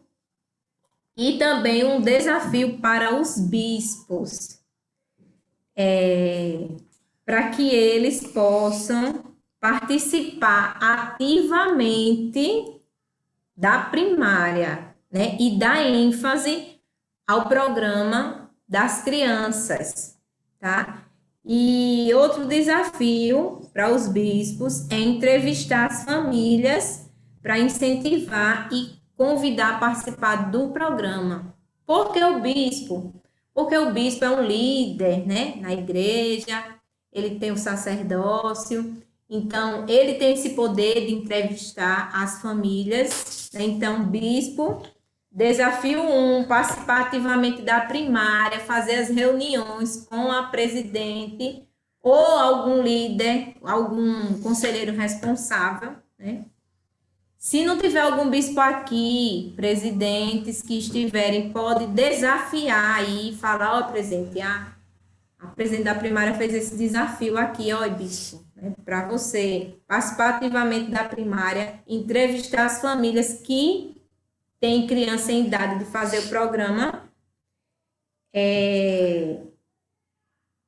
E também um desafio para os bispos, para que eles possam participar ativamente da primária, né? E dar ênfase ao programa das crianças, tá? E outro desafio para os bispos é entrevistar as famílias para incentivar e convidar a participar do programa. Por que o bispo? Porque o bispo é um líder, né, na igreja, ele tem o sacerdócio, então ele tem esse poder de entrevistar as famílias, né? Então, bispo, desafio 1, participar ativamente da primária, fazer as reuniões com a presidente ou algum líder, algum conselheiro responsável, né? Se não tiver algum bispo aqui, presidentes que estiverem, pode desafiar aí, falar, ó, presidente, a presidente da primária fez esse desafio aqui, ó, bispo, né, para você participar ativamente da primária, entrevistar as famílias que têm criança em idade de fazer o programa e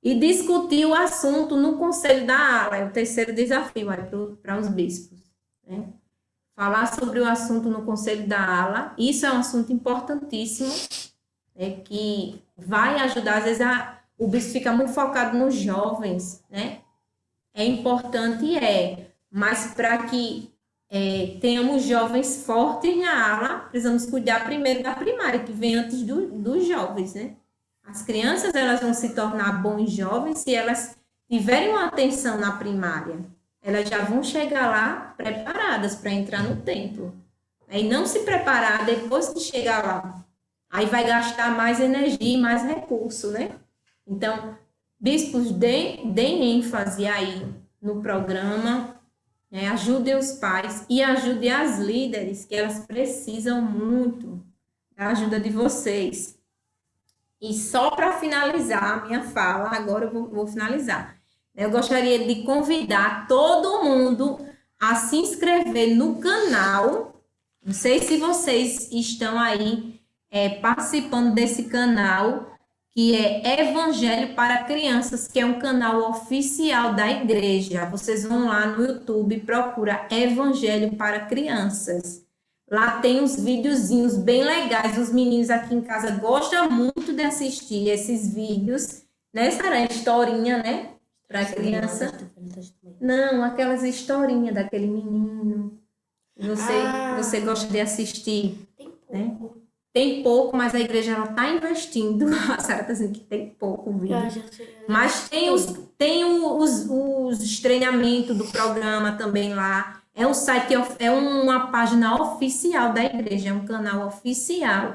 discutir o assunto no conselho da ala, é o terceiro desafio aí para os bispos, né? Falar sobre o assunto no conselho da ala, isso é um assunto importantíssimo, né, que vai ajudar, às vezes o bispo fica muito focado nos jovens, né? É importante, mas para que tenhamos jovens fortes na ala, precisamos cuidar primeiro da primária, que vem antes dos jovens, né? As crianças, elas vão se tornar bons jovens se elas tiverem uma atenção na primária. Elas já vão chegar lá preparadas para entrar no templo. E não se preparar depois que chegar lá. Aí vai gastar mais energia e mais recurso, né? Então, bispos, deem ênfase aí no programa, né? Ajudem os pais e ajudem as líderes, que elas precisam muito da ajuda de vocês. E só para finalizar a minha fala, agora eu vou finalizar. Eu gostaria de convidar todo mundo a se inscrever no canal. Não sei se vocês estão aí participando desse canal, que é Evangelho para Crianças, que é um canal oficial da igreja. Vocês vão lá no YouTube, procura Evangelho para Crianças. Lá tem uns videozinhos bem legais. Os meninos aqui em casa gostam muito de assistir esses vídeos. Né, Sara? Historinha, né? Para criança. Não, aquelas historinhas daquele menino. Você gosta de assistir. Tem pouco. Né? Tem pouco, mas a igreja está investindo. A Sara está dizendo que tem pouco vídeo. Mas tem os treinamentos do programa também lá. É um site, é uma página oficial da igreja, é um canal oficial.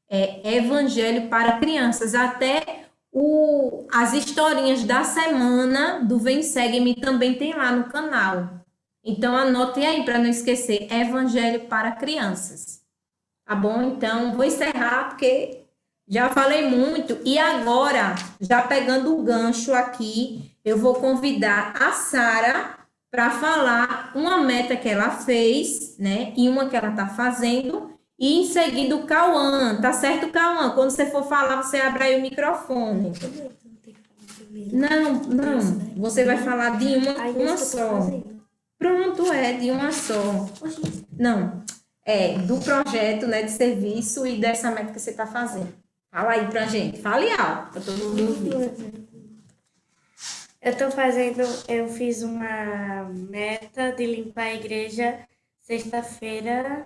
É Evangelho para Crianças. Até as historinhas da semana do Vem Segue-me também tem lá no canal. Então, anotem aí para não esquecer, Evangelho para Crianças. Tá bom? Então, vou encerrar porque já falei muito. E agora, já pegando o gancho aqui, eu vou convidar a Sara para falar uma meta que ela fez, né? E uma que ela está fazendo. E em seguida o Cauã, tá certo, Cauã? Quando você for falar, você abre aí o microfone. Não, você vai falar de uma só. Pronto, é de uma só. Não, é do projeto, né, de serviço e dessa meta que você está fazendo. Fala aí pra gente, fale alto, para todo mundo ouvir. Eu fiz uma meta de limpar a igreja sexta-feira,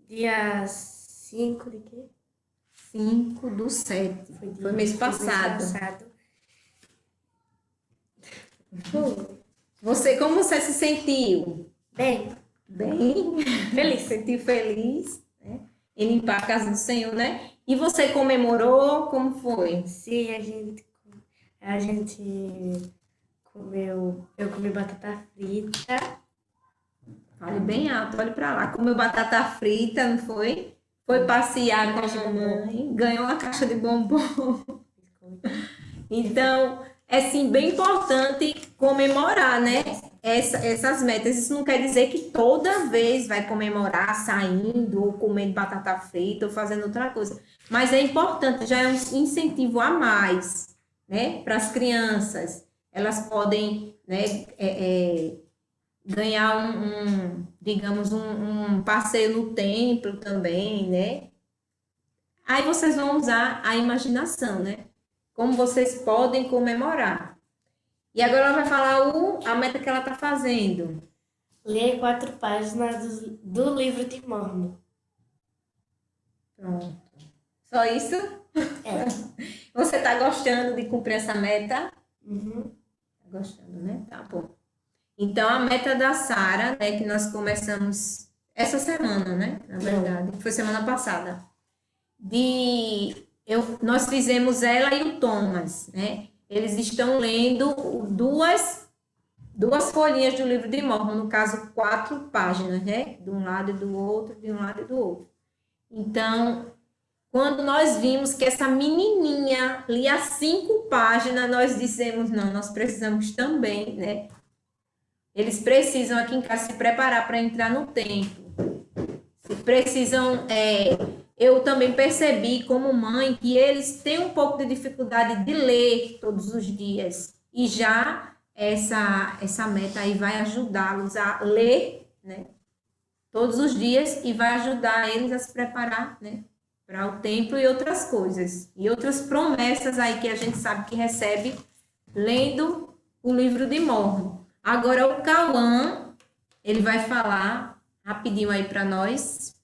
dia 5 de quê? 5/7, foi mês passado. Como você se sentiu? Bem, Bem, feliz. sentiu feliz, né? Em limpar a casa do Senhor, né? E você comemorou? Como foi? Sim, a gente comeu, eu comi batata frita. Fale bem alto, olhe para lá. Comeu batata frita, não foi? Foi passear com a mamãe, ganhou uma caixa de bombom. Então, é sim bem importante comemorar, né? Essas metas. Isso não quer dizer que toda vez vai comemorar saindo ou comendo batata frita ou fazendo outra coisa. Mas é importante, já é um incentivo a mais, né? Para as crianças. Elas podem, né, ganhar digamos, um passeio no templo também, né? Aí vocês vão usar a imaginação, né? Como vocês podem comemorar. E agora ela vai falar a meta que ela está fazendo. Ler 4 páginas do livro de Mórmon. Pronto. Só isso? Você está gostando de cumprir essa meta? Uhum. Tá gostando, né? Tá bom. Então, a meta da Sara, né, que nós começamos essa semana, né? Na verdade, foi semana passada. Nós fizemos ela e o Thomas, né? Eles estão lendo duas folhinhas do livro de Mórmon, no caso, 4 páginas, né? De um lado e do outro, de um lado e do outro. Então, quando nós vimos que essa menininha lia 5 páginas, nós dissemos, não, nós precisamos também, né? Eles precisam aqui em casa se preparar para entrar no templo. Eu também percebi como mãe que eles têm um pouco de dificuldade de ler todos os dias. E já essa meta aí vai ajudá-los a ler, né, todos os dias e vai ajudar eles a se preparar, né, para o templo e outras coisas. E outras promessas aí que a gente sabe que recebe lendo o livro de Mórmon. Agora o Cauã, ele vai falar rapidinho aí para nós.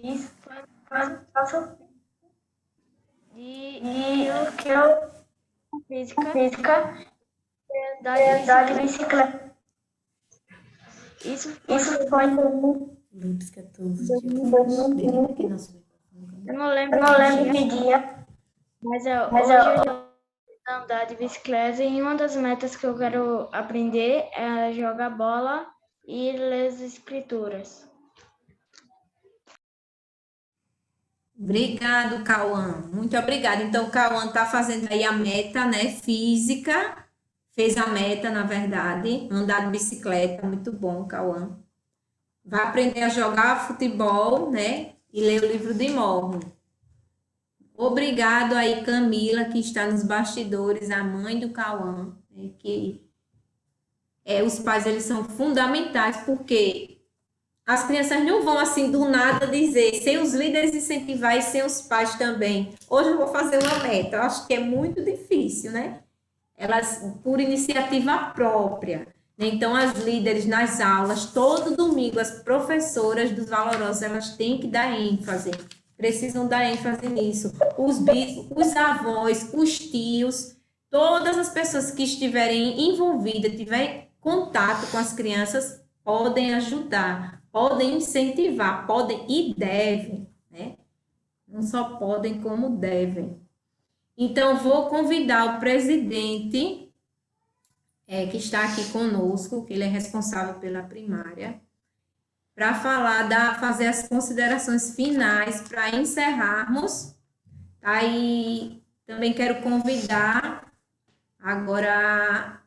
Isso foi nosso e o que eu física andar de bicicleta. Isso foi Pisca todos os em dias. 2015. Eu não lembro que dia, mas hoje eu já andar de bicicleta e uma das metas que eu quero aprender é jogar bola e ler as escrituras. Obrigado, Cauã. Muito obrigada. Então, o Cauã está fazendo aí a meta, né? Física. Fez a meta, na verdade. Andar de bicicleta. Muito bom, Cauã. Vai aprender a jogar futebol, né? E ler o livro de Mórmon. Obrigado aí, Camila, que está nos bastidores, a mãe do Cauã. Né? Os pais, eles são fundamentais, porque as crianças não vão assim do nada dizer, sem os líderes incentivar e sem os pais também. Hoje eu vou fazer uma meta. Eu acho que é muito difícil, né? Elas, por iniciativa própria. Né? Então, as líderes nas aulas, todo domingo, as professoras dos valorosos, elas têm que dar ênfase. Precisam dar ênfase nisso. Os bispos, os avós, os tios, todas as pessoas que estiverem envolvidas, tiverem contato com as crianças, podem ajudar, podem incentivar, podem e devem, né? Não só podem, como devem. Então, vou convidar o presidente, que está aqui conosco, que ele é responsável pela primária, para fazer as considerações finais para encerrarmos. Aí, também quero convidar agora,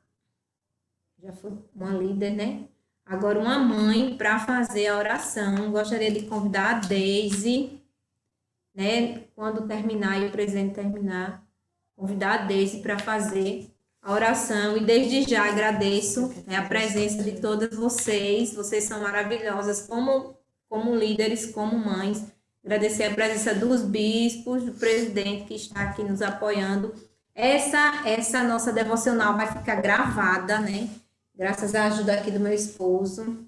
já foi uma líder, né? Agora uma mãe para fazer a oração. Gostaria de convidar a Deise. né, quando terminar e o presidente terminar, convidar a Deise para fazer a oração. E desde já agradeço, né, a presença de todas vocês. Vocês são maravilhosas como líderes, como mães. Agradecer a presença dos bispos, do presidente que está aqui nos apoiando. Essa nossa devocional vai ficar gravada, né? Graças à ajuda aqui do meu esposo,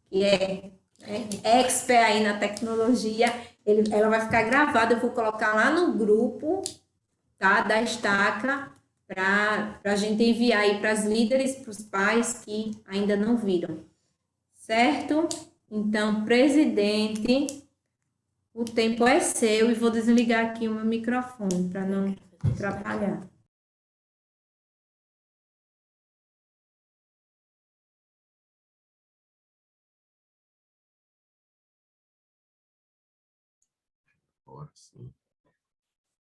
que é expert aí na tecnologia. Ela vai ficar gravada, eu vou colocar lá no grupo, tá, da Estaca, para a gente enviar aí para as líderes, para os pais que ainda não viram. Certo? Então, presidente, o tempo é seu e vou desligar aqui o meu microfone para não atrapalhar. Agora sim.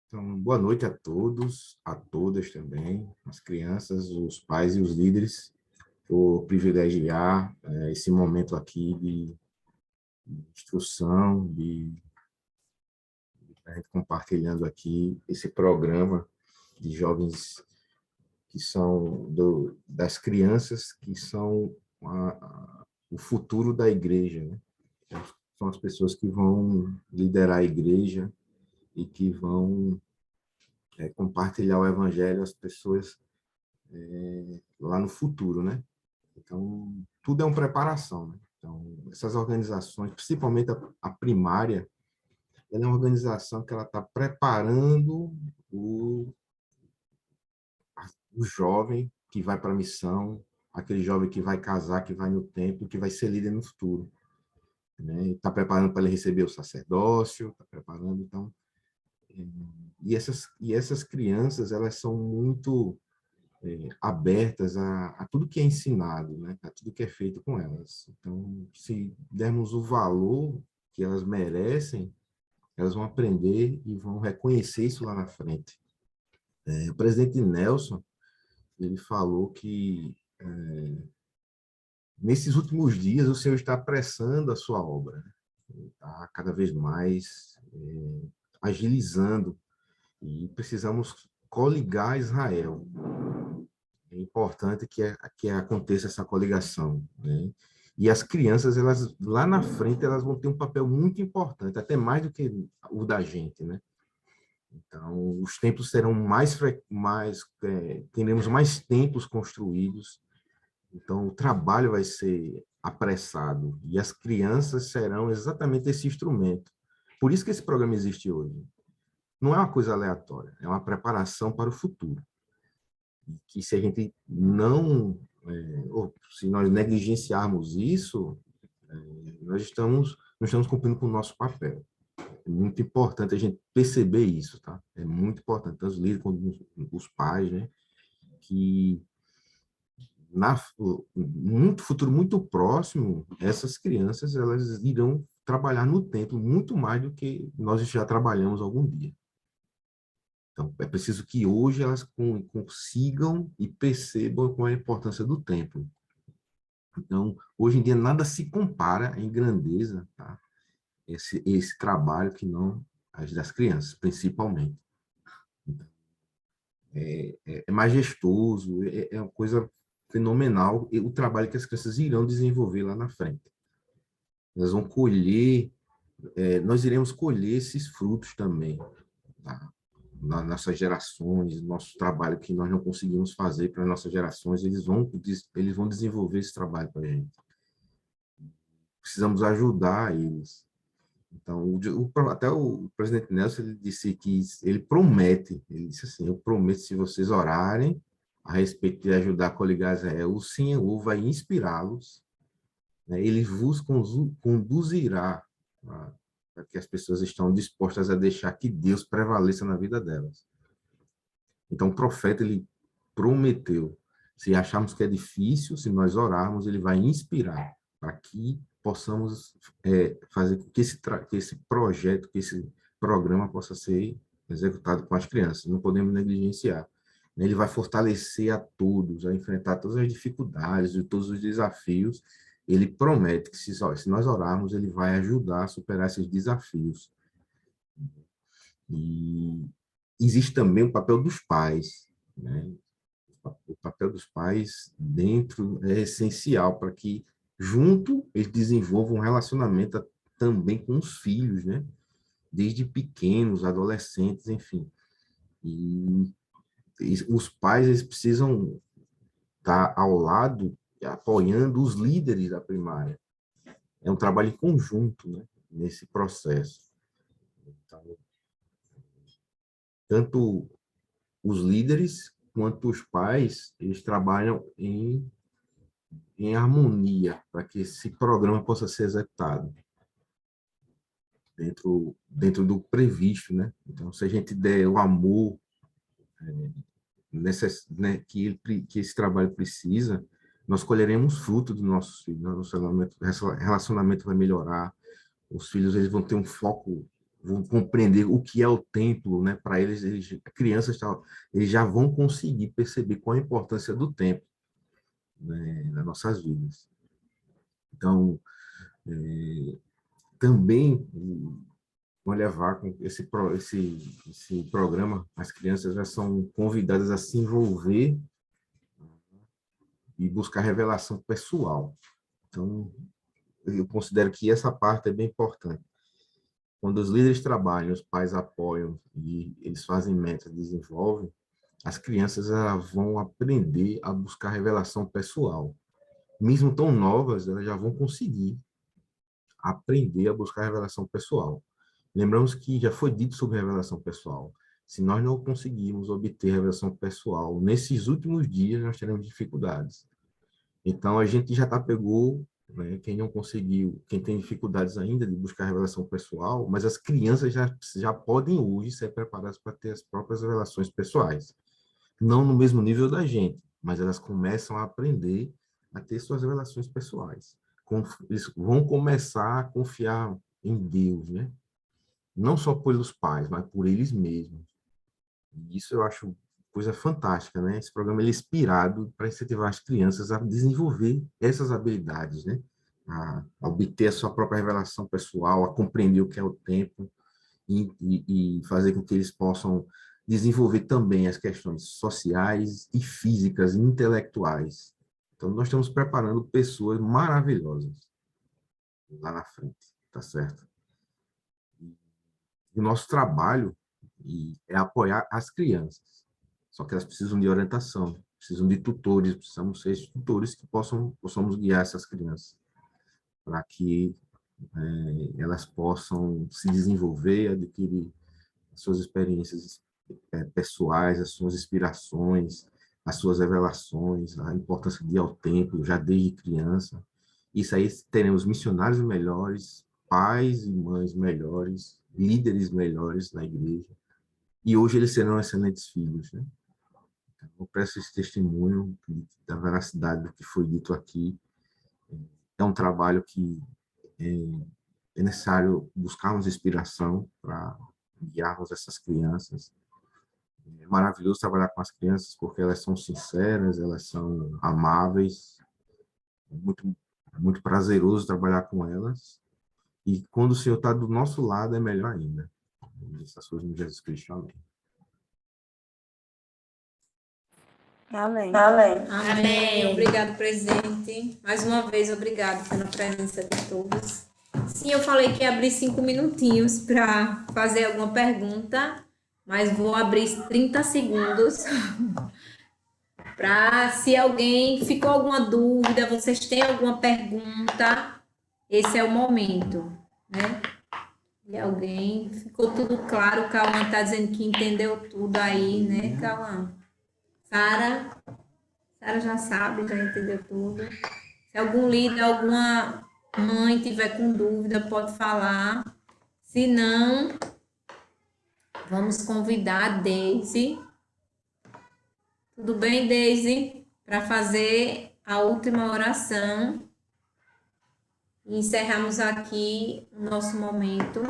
Então, boa noite a todos, a todas também, as crianças, os pais e os líderes, por privilegiar esse momento aqui de instrução, de a gente compartilhando aqui esse programa de jovens que são das crianças que são o futuro da igreja, né? São as pessoas que vão liderar a igreja e que vão compartilhar o evangelho às pessoas lá no futuro, né? Então, tudo é uma preparação, né? Então, essas organizações, principalmente a primária, ela é uma organização que ela está preparando o jovem que vai para a missão, aquele jovem que vai casar, que vai no templo, que vai ser líder no futuro, né? Está preparando para ele receber o sacerdócio, está preparando, então... E essas crianças, elas são muito abertas a tudo que é ensinado, né? A tudo que é feito com elas. Então, se dermos o valor que elas merecem, elas vão aprender e vão reconhecer isso lá na frente. O presidente Nelson, ele falou que nesses últimos dias o Senhor está apressando a sua obra, né? Está cada vez mais agilizando, e precisamos coligar Israel. É importante que aconteça essa coligação, né? E as crianças, elas lá na frente, elas vão ter um papel muito importante, até mais do que o da gente, né? Então, os templos serão teremos mais templos construídos. Então, o trabalho vai ser apressado e as crianças serão exatamente esse instrumento. Por isso que esse programa existe hoje. Não é uma coisa aleatória, é uma preparação para o futuro. Que se a gente não, ou se nós negligenciarmos isso, não estamos cumprindo com o nosso papel. É muito importante a gente perceber isso, tá? É muito importante, tanto os líderes quanto os pais, né? Que no futuro muito próximo, essas crianças, elas irão trabalhar no templo muito mais do que nós já trabalhamos algum dia. Então, é preciso que hoje elas consigam e percebam qual é a importância do templo. Então, hoje em dia, nada se compara em grandeza, tá? Esse trabalho que não as das crianças, principalmente. Então, é majestoso, é uma coisa fenomenal o trabalho que as crianças irão desenvolver lá na frente. Elas vão colher, nós iremos colher esses frutos também, tá? Nas nossas gerações, nosso trabalho que nós não conseguimos fazer para as nossas gerações, eles vão desenvolver esse trabalho para a gente. Precisamos ajudar eles. Então, até o presidente Nelson, ele disse que ele disse assim, eu prometo, se vocês orarem a respeito de ajudar a coligar Israel, o Senhor vai inspirá-los, né? Ele vos conduzirá para que as pessoas estão dispostas a deixar que Deus prevaleça na vida delas. Então, o profeta, ele prometeu, se acharmos que é difícil, se nós orarmos, ele vai inspirar para que possamos fazer com que esse projeto, que esse programa possa ser executado com as crianças. Não podemos negligenciar. Ele vai fortalecer a todos, a enfrentar todas as dificuldades e todos os desafios. Ele promete que, se nós orarmos, ele vai ajudar a superar esses desafios. E existe também o papel dos pais, né? O papel dos pais dentro é essencial para que, junto, eles desenvolvam um relacionamento também com os filhos, né? Desde pequenos, adolescentes, enfim. E os pais, eles precisam estar ao lado, apoiando os líderes da primária. É um trabalho em conjunto, né? Nesse processo. Então, tanto os líderes quanto os pais, eles trabalham em harmonia para que esse programa possa ser executado dentro do previsto, né? Então, se a gente der o amor né, que esse trabalho precisa, nós colheremos fruto dos nossos filhos, né? Nosso relacionamento vai melhorar, os filhos eles vão ter um foco, vão compreender o que é o templo, né? Para eles, crianças, eles já vão conseguir perceber qual a importância do templo, né, nas nossas vidas. Então, também vão levar com esse programa, as crianças já são convidadas a se envolver e buscar revelação pessoal. Então, eu considero que essa parte é bem importante. Quando os líderes trabalham, os pais apoiam e eles fazem metas, desenvolvem, as crianças vão aprender a buscar revelação pessoal. Mesmo tão novas, elas já vão conseguir aprender a buscar revelação pessoal. Lembramos que já foi dito sobre revelação pessoal. Se nós não conseguirmos obter revelação pessoal nesses últimos dias, nós teremos dificuldades. Então, a gente já pegou, né, quem não conseguiu, quem tem dificuldades ainda de buscar revelação pessoal, mas as crianças já podem hoje ser preparadas para ter as próprias revelações pessoais. Não no mesmo nível da gente, mas elas começam a aprender a ter suas relações pessoais. Eles vão começar a confiar em Deus, né? Não só pelos pais, mas por eles mesmos. E isso eu acho coisa fantástica, né? Esse programa ele é inspirado para incentivar as crianças a desenvolver essas habilidades, né? A obter a sua própria revelação pessoal, a compreender o que é o tempo e fazer com que eles possam desenvolver também as questões sociais e físicas e intelectuais. Então, nós estamos preparando pessoas maravilhosas lá na frente, tá certo? O nosso trabalho é apoiar as crianças, só que elas precisam de orientação, precisam de tutores, precisamos ser tutores que possamos guiar essas crianças para que elas possam se desenvolver, adquirir as suas experiências pessoais, as suas inspirações, as suas revelações, a importância de ir ao templo já desde criança. Isso aí teremos missionários melhores, pais e mães melhores, líderes melhores na igreja, e hoje eles serão excelentes filhos, né? Então, eu presto esse testemunho da veracidade do que foi dito aqui. É um trabalho que é necessário buscarmos inspiração para guiarmos essas crianças. É maravilhoso trabalhar com as crianças porque elas são sinceras, elas são amáveis, é muito prazeroso trabalhar com elas. E quando o Senhor está do nosso lado, é melhor ainda. Essas coisas em Jesus Cristo. Amém. Amém. Amém. Obrigado, presidente. Mais uma vez, obrigado pela presença de todos. Sim, eu falei que ia abrir 5 minutinhos para fazer alguma pergunta, mas vou abrir 30 segundos para, se alguém ficou alguma dúvida, vocês têm alguma pergunta, esse é o momento, né? E alguém, ficou tudo claro, o Cauã está dizendo que entendeu tudo aí, né, Cauã? Sara já sabe, já entendeu tudo. Se algum líder, alguma mãe tiver com dúvida, pode falar. Se não, vamos convidar a Deise. Tudo bem, Deise? Para fazer a última oração. E encerramos aqui o nosso momento,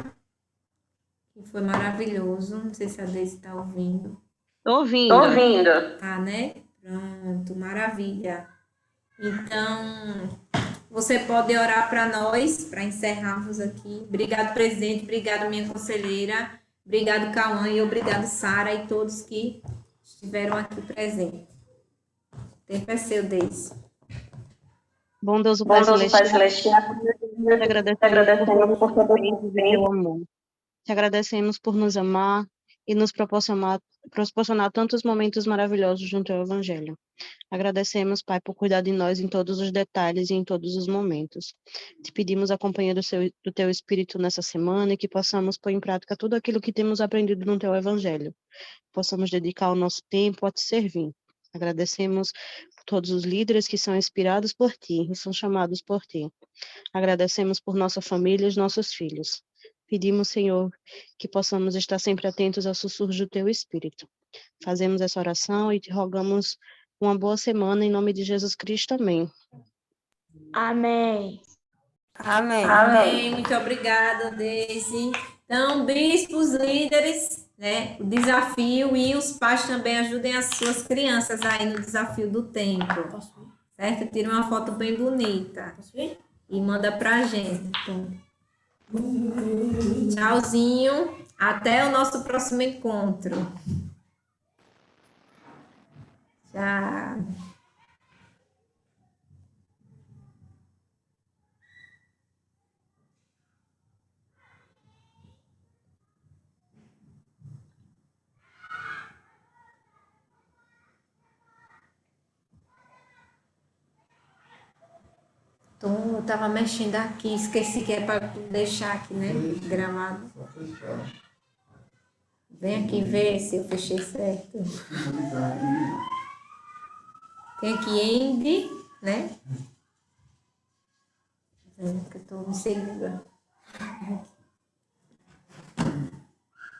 que foi maravilhoso. Não sei se a Deise está ouvindo. Tô ouvindo. Tá, né? Pronto, maravilha. Então, você pode orar para nós, para encerrarmos aqui. Obrigado, presidente. Obrigado, minha conselheira. Obrigado, Cauã, e obrigado, Sara, e todos que estiveram aqui presentes. O tempo é seu, Deise. Bondoso Pai Celestial, te Agradecendo por todo agradecemos o e teu amor. Te agradecemos por nos amar e nos proporcionar tantos momentos maravilhosos junto ao Evangelho. Agradecemos, Pai, por cuidar de nós em todos os detalhes e em todos os momentos. Te pedimos a companhia do Teu Espírito nessa semana e que possamos pôr em prática tudo aquilo que temos aprendido no Teu Evangelho. Possamos dedicar o nosso tempo a Te servir. Agradecemos por todos os líderes que são inspirados por Ti e são chamados por Ti. Agradecemos por nossa família e os nossos filhos. Pedimos, Senhor, que possamos estar sempre atentos aos sussurros do Teu Espírito. Fazemos essa oração e te rogamos uma boa semana em nome de Jesus Cristo. Amém. Amém. Amém. Amém. Muito obrigada, Deise. Então, bispos, líderes, né? O desafio e os pais também ajudem as suas crianças aí no desafio do tempo. Certo? Tira uma foto bem bonita. E manda pra gente. Então. Tchauzinho. Até o nosso próximo encontro. Tchau. Então, eu tava mexendo aqui, esqueci que é para deixar aqui, né? Gravado. Vem aqui ver se eu fechei certo. Tem aqui Andy, né? Que eu tô me seguindo.